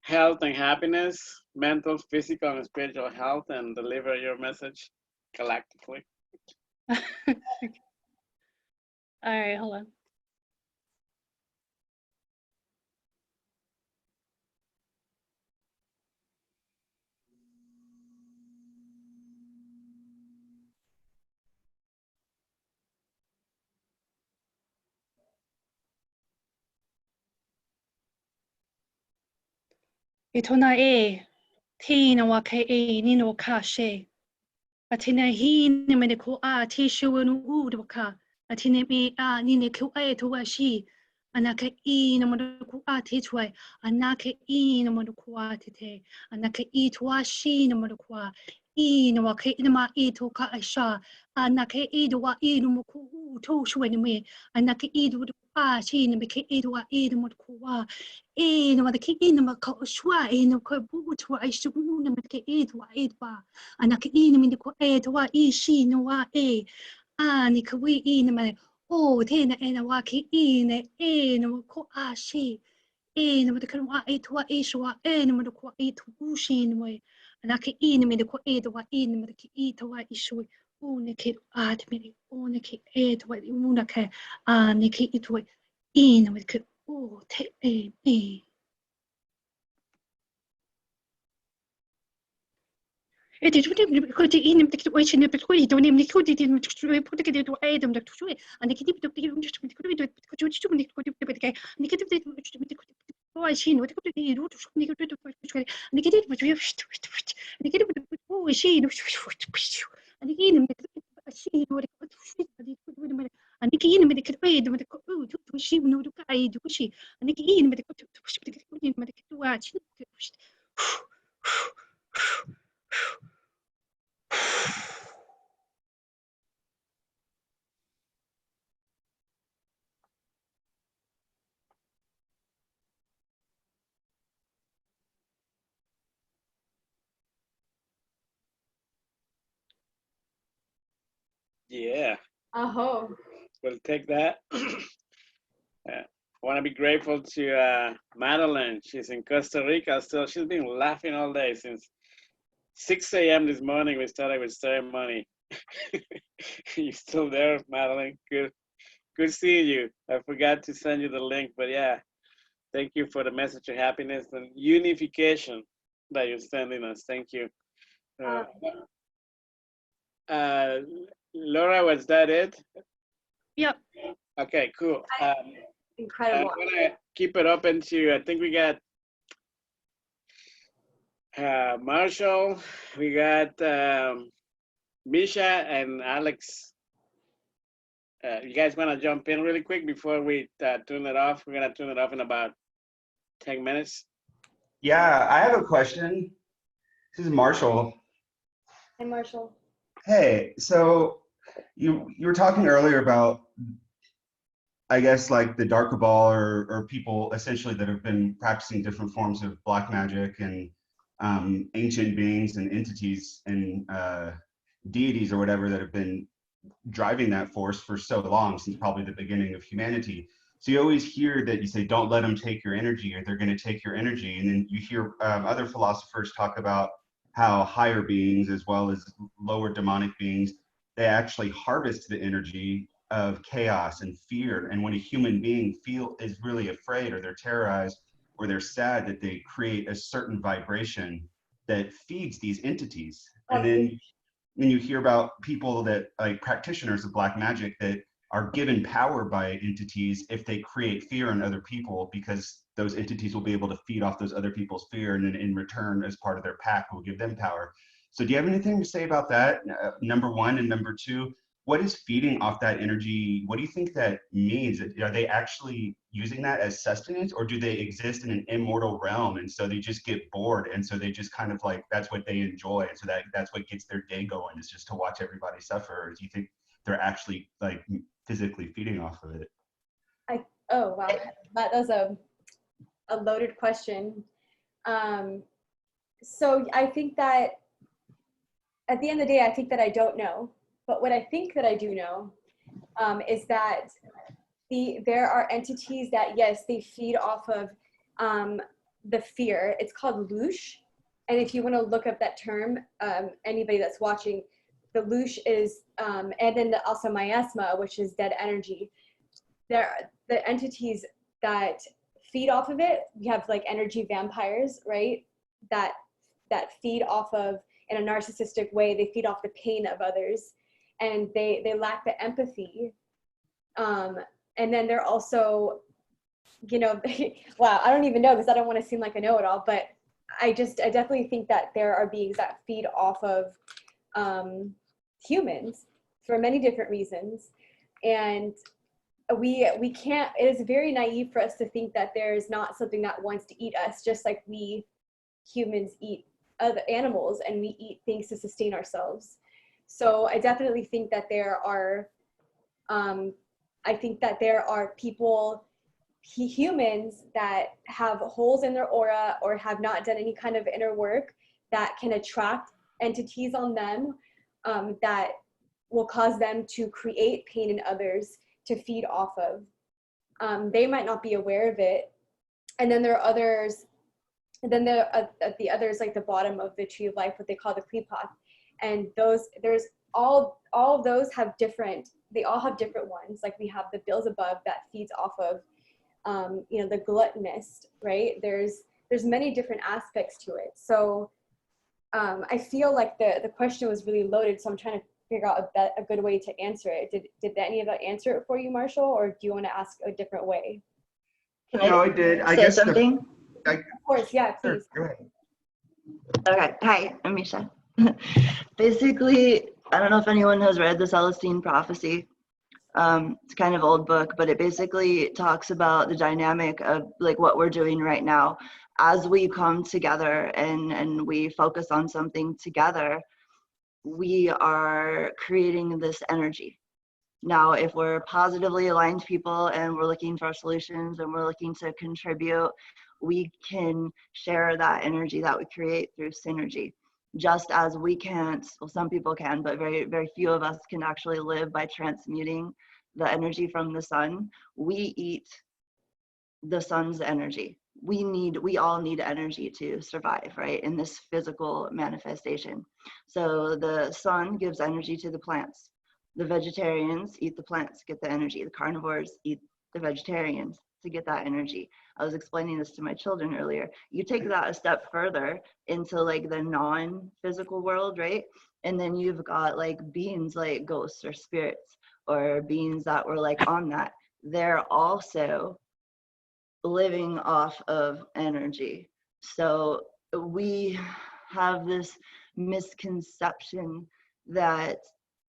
health and happiness, mental, physical, and spiritual health, and deliver your message galactically. All right, hold on. Itona e, tina wa ke e nino ka she. Atina hi ni mene ko a ti shuanu udwaka. Atina me a nini ko e to wa shi. Anaka e no mo ko a ti twa. Anaka e no mo ko a ti te. Anaka e to wa shi no mo ko e no wa ke ina ma e to ka a sha. Anaka e do wa e no mo ko to shwe ni me. Anaka e do a shi ni me ke e do wa e no mo ko wa. E no ma ke e no ma ko shwa e no ko bu to wa shu no me ke e do wa e ba. Anaka e no me ko e to wa e shi no wa e. Ni ka wi e no ma o tena e na wa ke e no ko a shi. E no ma ka wa e to wa e shwa e no ma ko e to u shi no me. Anaka e no me ko e to wa e no ma ke e to wa e shwa. O ne ke a te me o ne ke e to wa u na ke a ne ke e to in with good. Oh, take me. It is what you could in the situation of the queen, don't even put it in the put it into Adam the tree, and they keep the just with the I seen what could be root and they get it, but we have and they get it, oh, she and again, she would and the key in the trade with the oh, she no to guide, she and the key in the watch. Yeah, Oh, we'll take that. I want to be grateful to Madeline. She's in Costa Rica still. She's been laughing all day since 6 a.m. this morning. We started with ceremony. You still there, Madeline? Good seeing you. I forgot to send you the link, but yeah, thank you for the message of happiness and unification that you're sending us. Thank you. Laura, was that it? Yep. Okay, cool. I'm incredible. gonna keep it open to, I think we got Marshall, we got Misha and Alex. You guys wanna jump in really quick before we turn it off? We're gonna turn it off in about 10 minutes. Yeah, I have a question. This is Marshall. Hi, Marshall. Hey, so you were talking earlier about, I guess, like the dark cabal or people essentially that have been practicing different forms of black magic and ancient beings and entities and deities or whatever that have been driving that force for so long, since probably the beginning of humanity. So you always hear that you say, don't let them take your energy or they're going to take your energy. And then you hear other philosophers talk about how higher beings as well as lower demonic beings, they actually harvest the energy of chaos and fear. And when a human being is really afraid or they're terrorized or they're sad, that they create a certain vibration that feeds these entities. And then you hear about people that, like practitioners of black magic, that are given power by entities if they create fear in other people, because those entities will be able to feed off those other people's fear, and then in return, as part of their pack, will give them power. So do you have anything to say about that, number one? And number two, what is feeding off that energy? What do you think that means? Are they actually using that as sustenance, or do they exist in an immortal realm and so they just get bored and so they just kind of like, that's what they enjoy, and so that's what gets their day going, is just to watch everybody suffer? Or do you think they're actually like physically feeding off of it? Oh wow, that was a loaded question. So I think that at the end of the day, I think that I don't know. But what I think that I do know is that there are entities that, yes, they feed off of the fear. It's called loosh. And if you want to look up that term, anybody that's watching, the loosh is, and then also miasma, which is dead energy. The entities that feed off of it, we have like energy vampires, right? That feed off of, in a narcissistic way, they feed off the pain of others. And they lack the empathy. And then they're also, you know, wow, I don't even know, because I don't want to seem like a know-it-all, but I definitely think that there are beings that feed off of humans for many different reasons. And we can't, it is very naive for us to think that there is not something that wants to eat us, just like we humans eat other animals and we eat things to sustain ourselves. So I definitely think that there are, people, humans that have holes in their aura or have not done any kind of inner work that can attract entities on them that will cause them to create pain in others to feed off of. They might not be aware of it. And then there are others, and then there are the others, like the bottom of the tree of life, what they call the klipa. And there's all of those have different, they all have different ones. Like we have the Beelzebub that feeds off of you know, the gluttonist, right? There's many different aspects to it. So I feel like the question was really loaded, so I'm trying to figure out a good way to answer it. Did any of that answer it for you, Marshall, or do you want to ask a different way? No, I did. I say guess something? Of course, yeah, Sure, please. go ahead. Okay. Hi, I'm Misha. Basically, I don't know if anyone has read the Celestine Prophecy. It's kind of old book, but it basically talks about the dynamic of like what we're doing right now. As we come together and we focus on something together, we are creating this energy. Now, if we're positively aligned people and we're looking for solutions and we're looking to contribute, we can share that energy that we create through synergy. Just as we can't, well, some people can, but very, very few of us can actually live by transmuting the energy from the sun. We eat the sun's energy. We all need energy to survive, right? In this physical manifestation. So the sun gives energy to the plants. The vegetarians eat the plants, get the energy. The carnivores eat the vegetarians to get that energy. I was explaining this to my children earlier. You take that a step further into like the non-physical world, right? And then you've got like beings like ghosts or spirits or beings that were like on that. They're also living off of energy. So we have this misconception that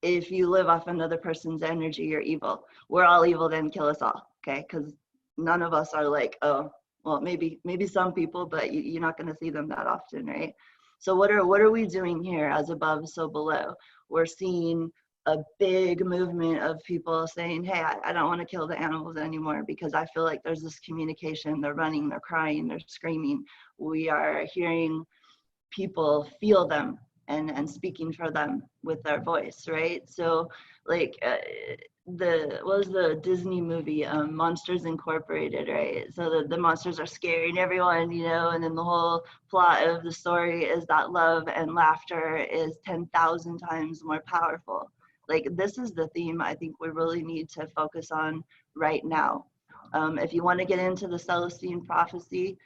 if you live off another person's energy, you're evil. We're all evil, then kill us all, okay? Because none of us are like, oh, well, maybe some people, but you're not going to see them that often, right? So what are we doing here as above, so below? We're seeing a big movement of people saying, hey, I don't want to kill the animals anymore because I feel like there's this communication. They're running, they're crying, they're screaming. We are hearing people feel them and speaking for them with their voice, right? So like what was the Disney movie, Monsters Incorporated, right? So the monsters are scaring everyone, you know, and then the whole plot of the story is that love and laughter is 10,000 times more powerful. Like this is the theme I think we really need to focus on right now. If you want to get into the Celestine Prophecy,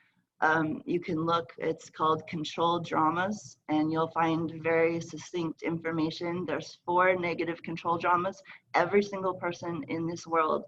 you can look, it's called Controlled Dramas, and you'll find very succinct information. There's 4 negative control dramas. Every single person in this world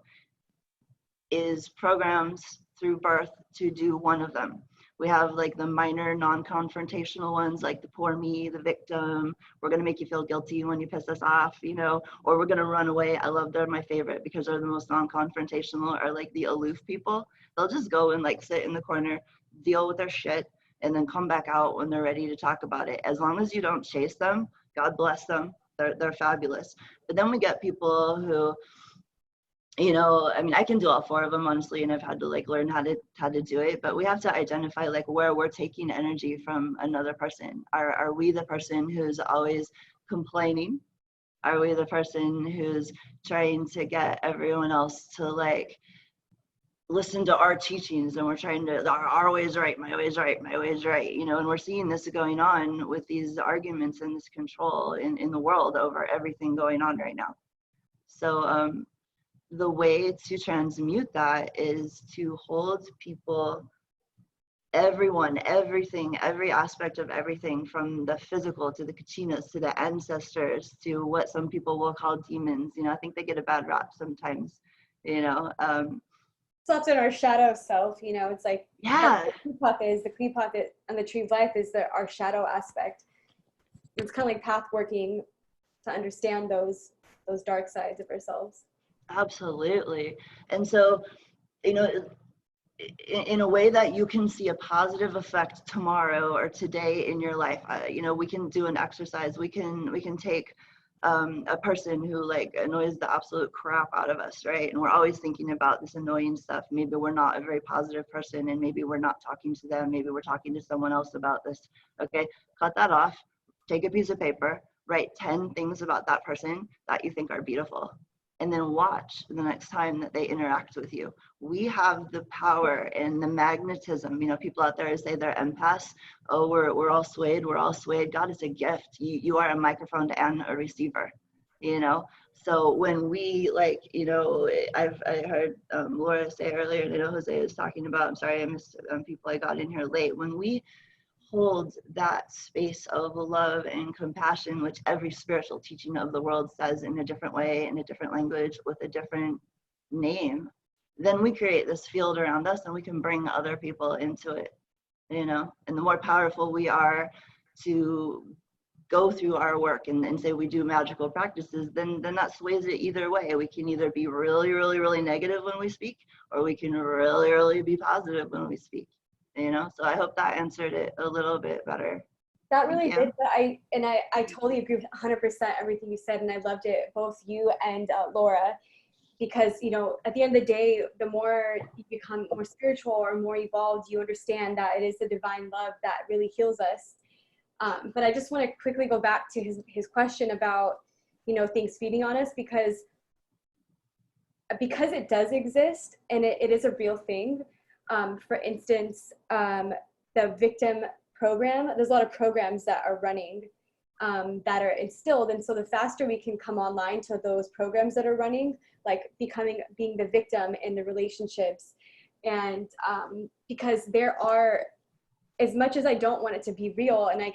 is programmed through birth to do one of them. We have like the minor non-confrontational ones, like the poor me, the victim, we're gonna make you feel guilty when you piss us off, you know, or we're gonna run away. I love, they're my favorite because they're the most non-confrontational, or like the aloof people. They'll just go and like sit in the corner, deal with their shit, and then come back out when they're ready to talk about it. As long as you don't chase them, God bless them, they're fabulous. But then we get people who, you know, I mean, I can do all 4 of them honestly, and I've had to like learn how to do it, but we have to identify like where we're taking energy from another person. Are we the person who's always complaining? Are we the person who's trying to get everyone else to like listen to our teachings, and we're trying to, our way is right, my way is right, my way is right, you know? And we're seeing this going on with these arguments and this control in the world over everything going on right now. So the way to transmute that is to hold people, everyone, everything, every aspect of everything, from the physical to the kachinas to the ancestors to what some people will call demons. You know, I think they get a bad rap sometimes, you know. It's often our shadow self, you know, it's like, Yeah. the Klipaka and the tree of life is our shadow aspect. It's kind of like path working to understand those dark sides of ourselves. Absolutely. And so, you know, in a way that you can see a positive effect tomorrow or today in your life, you know, we can do an exercise. We can take a person who like annoys the absolute crap out of us, right? And we're always thinking about this annoying stuff. Maybe we're not a very positive person, and maybe we're not talking to them. Maybe we're talking to someone else about this. Okay, cut that off. Take a piece of paper, write 10 things about that person that you think are beautiful, and then watch the next time that they interact with you. We have the power and the magnetism. You know, people out there say they're empaths. Oh, we're all swayed, we're all swayed. God is a gift. You are a microphone and a receiver. you know? So when we like, you know, I heard Laura say earlier, and I know Jose was talking about, I'm sorry, I missed people, I got in here late. When we hold that space of love and compassion, which every spiritual teaching of the world says in a different way, in a different language, with a different name, then we create this field around us and we can bring other people into it, you know? And the more powerful we are to go through our work and say we do magical practices, then that sways it either way. We can either be really, really, really negative when we speak, or we can really, really be positive when we speak, you know? So I hope that answered it a little bit better. That really Thank you. did, but I totally agree with 100% everything you said, and I loved it, both you and Laura, because, you know, at the end of the day, the more you become more spiritual or more evolved, you understand that it is the divine love that really heals us. But I just want to quickly go back to his question about, you know, things feeding on us, because it does exist and it is a real thing. For instance, the victim program, there's a lot of programs that are running that are instilled. And so the faster we can come online to those programs that are running, like being the victim in the relationships. And because there are, as much as I don't want it to be real and I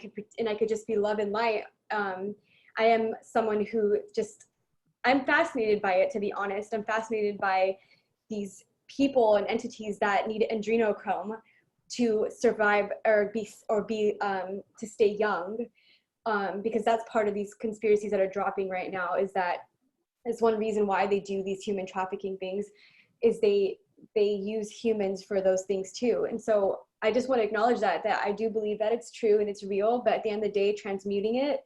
could just be love and light, I am someone who I'm fascinated by it, to be honest. I'm fascinated by these people and entities that need adrenochrome to survive or be to stay young, because that's part of these conspiracies that are dropping right now. Is one reason why they do these human trafficking things, is they use humans for those things too. And so I just want to acknowledge that I do believe that it's true and it's real, but at the end of the day, transmuting it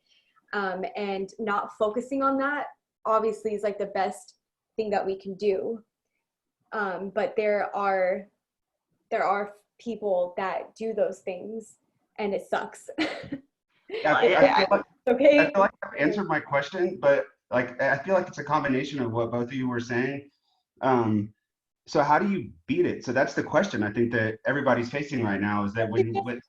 and not focusing on that obviously is like the best thing that we can do. But there are people that do those things and it sucks. Yeah, I feel Okay. like I've answered my question, but like I feel like it's a combination of what both of you were saying. So how do you beat it? So that's the question I think that everybody's facing right now, is that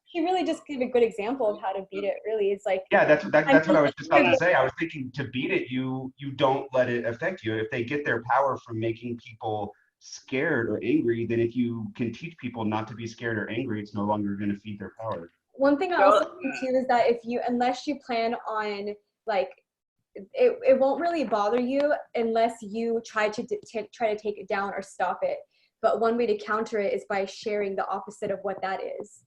he really just gave a good example of how to beat it. Really, it's like, yeah, that's what I was just about to say. I was thinking, to beat it, you don't let it affect you. If they get their power from making people scared or angry, then if you can teach people not to be scared or angry, it's no longer going to feed their power. One thing I also think too is that unless you plan on, like, it won't really bother you unless you try to take it down or stop it. But one way to counter it is by sharing the opposite of what that is.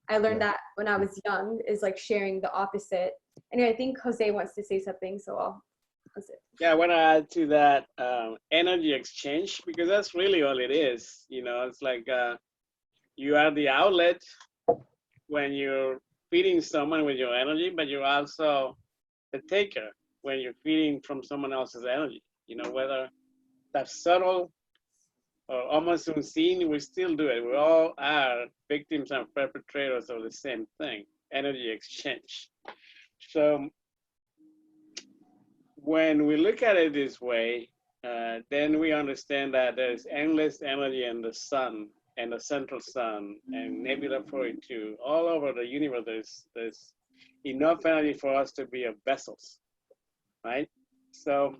I learned that when I was young, is like sharing the opposite. Anyway, I think Jose wants to say something, so that's it. Yeah, I want to add to that energy exchange, because that's really all it is. You know, it's like you are the outlet when you're feeding someone with your energy, but you're also the taker when you're feeding from someone else's energy. You know, whether that's subtle or almost unseen, we still do it. We all are victims and perpetrators of the same thing, energy exchange. So when we look at it this way, then we understand that there's endless energy in the sun and the central sun and nebula 42. All over the universe, there's enough energy for us to be vessels, right? So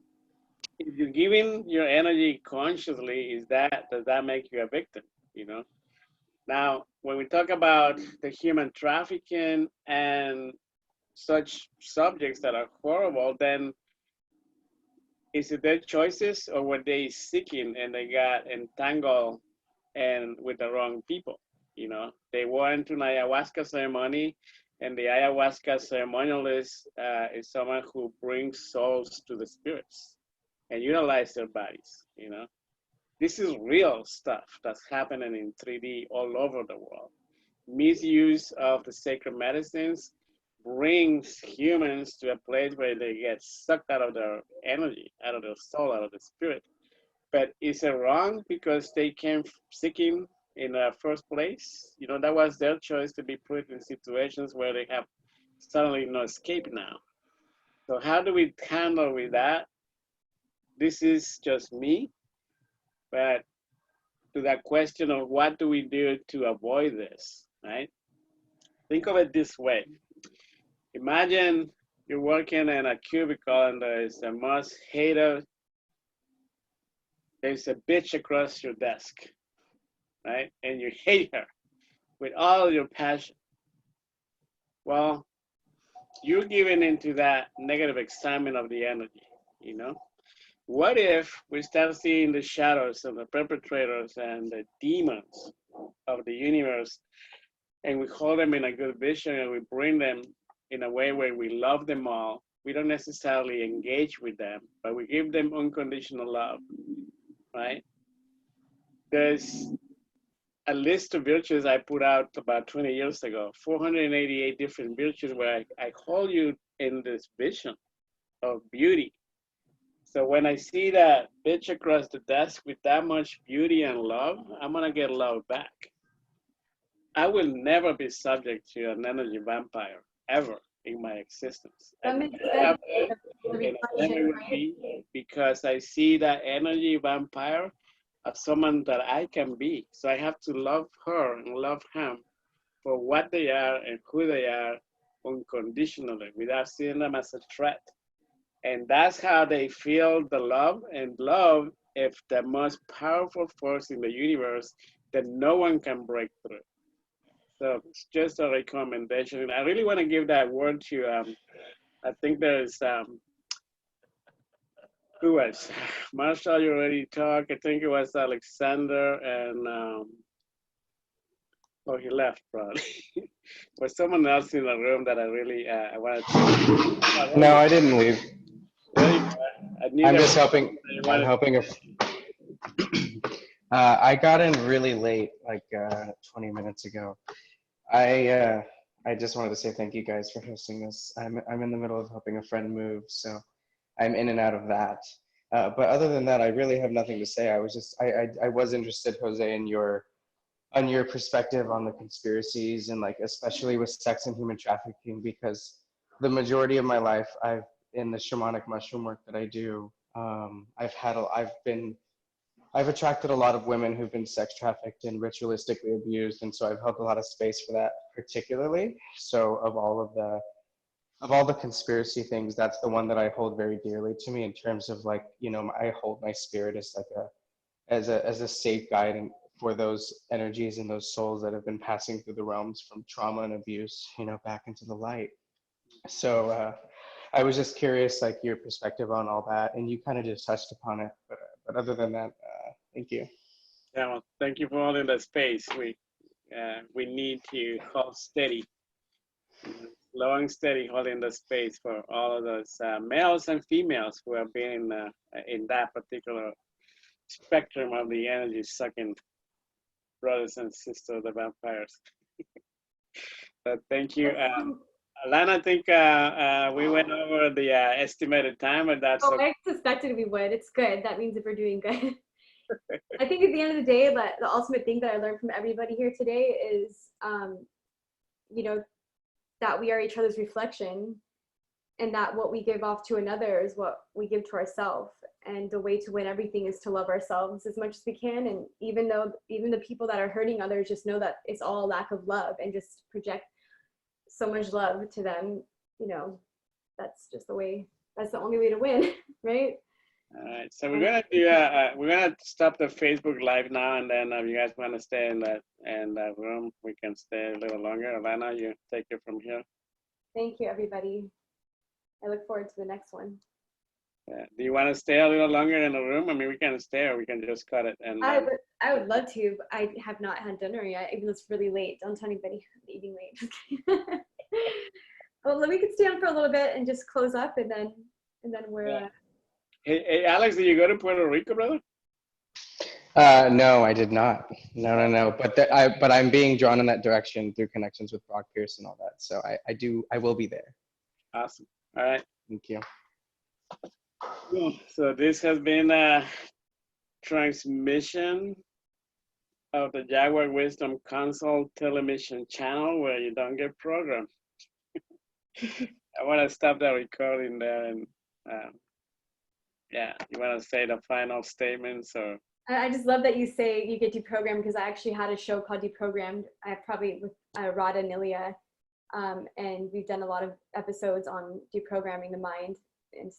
if you're giving your energy consciously, does that make you a victim, you know? Now, when we talk about the human trafficking and such subjects that are horrible, then is it their choices, or were they seeking and they got entangled and with the wrong people? You know, they went to an ayahuasca ceremony, and the ayahuasca ceremonialist is someone who brings souls to the spirits and utilize their bodies. You know, this is real stuff that's happening in 3D all over the world. Misuse of the sacred medicines brings humans to a place where they get sucked out of their energy, out of their soul, out of the spirit. But is it wrong because they came seeking in the first place? You know, that was their choice to be put in situations where they have suddenly no escape now. So how do we handle with that? This is just me, but to that question of what do we do to avoid this, right? Think of it this way. Imagine you're working in a cubicle and there's the most hated, there's a bitch across your desk, right? And you hate her with all your passion. Well, you're giving into that negative excitement of the energy, you know? What if we start seeing the shadows of the perpetrators and the demons of the universe, and we hold them in a good vision and we bring them in a way where we love them all. We don't necessarily engage with them, but we give them unconditional love, right? There's a list of virtues I put out about 20 years ago, 488 different virtues where I hold you in this vision of beauty. So when I see that bitch across the desk with that much beauty and love, I'm gonna get love back. I will never be subject to an energy vampire, ever in my existence. That makes sense. The reflection, right? Because I see that energy vampire as someone that I can be. So I have to love her and love him for what they are and who they are unconditionally without seeing them as a threat. And that's how they feel the love. And love is the most powerful force in the universe that no one can break through. So it's just a recommendation. And I really want to give that word to, I think there's, who was? Marshall, you already talked. I think it was Alexander and, oh, he left probably. Was someone else in the room that I really, I wanted to. No, I didn't leave. I'm just helping. I'm helping I got in really late, like 20 minutes ago. I just wanted to say thank you guys for hosting this. I'm in the middle of helping a friend move, so I'm in and out of that. But other than that, I really have nothing to say. I was just I was interested, Jose, in your perspective on the conspiracies and like especially with sex and human trafficking, because the majority of my life I've in the shamanic mushroom work that I do, I've attracted a lot of women who've been sex trafficked and ritualistically abused, and so I've held a lot of space for that particularly. So of all the conspiracy things, that's the one that I hold very dearly to me in terms of like, you know, I hold my spirit as like as a safe guide and for those energies and those souls that have been passing through the realms from trauma and abuse, you know, back into the light. So I was just curious, like your perspective on all that, and you kind of just touched upon it. But other than that, thank you. Yeah, well, thank you for holding the space. We need to hold steady, slow and steady, holding the space for all of those males and females who have been in that particular spectrum of the energy sucking brothers and sisters, the vampires. But thank you. Alanna, I think we went over the estimated time, but that's okay. I suspected we would. It's good. That means if we're doing good. I think at the end of the day, that the ultimate thing that I learned from everybody here today is, you know, that we are each other's reflection, and that what we give off to another is what we give to ourselves. And the way to win everything is to love ourselves as much as we can. And even the people that are hurting others, just know that it's all lack of love, and just project so much love to them. You know, that's just the way, that's the only way to win, right? all right. So we're gonna do we're gonna stop the Facebook Live now, and then if you guys want to stay in that room, we can stay a little longer. Alanna, you take it from here. Thank you, everybody. I look forward to the next one. Yeah. Do you want to stay a little longer in the room? I mean, we can stay, or we can just cut it. And I would love to, but I have not had dinner yet, even though it's really late. Don't tell anybody I'm eating late. Well, we could stay on for a little bit and just close up, and then we're. Yeah. Hey, Alex, did you go to Puerto Rico, brother? No, I did not. No. But I'm being drawn in that direction through connections with Brock Pierce and all that. So I will be there. Awesome. All right. Thank you. Cool. So this has been a transmission of the Jaguar Wisdom Consult Telemission channel where you don't get programmed. I want to stop the recording there, and yeah, you want to say the final statements, or? I just love that you say you get deprogrammed, because I actually had a show called Deprogrammed. I probably with Rada and Ilya, And we've done a lot of episodes on deprogramming the mind and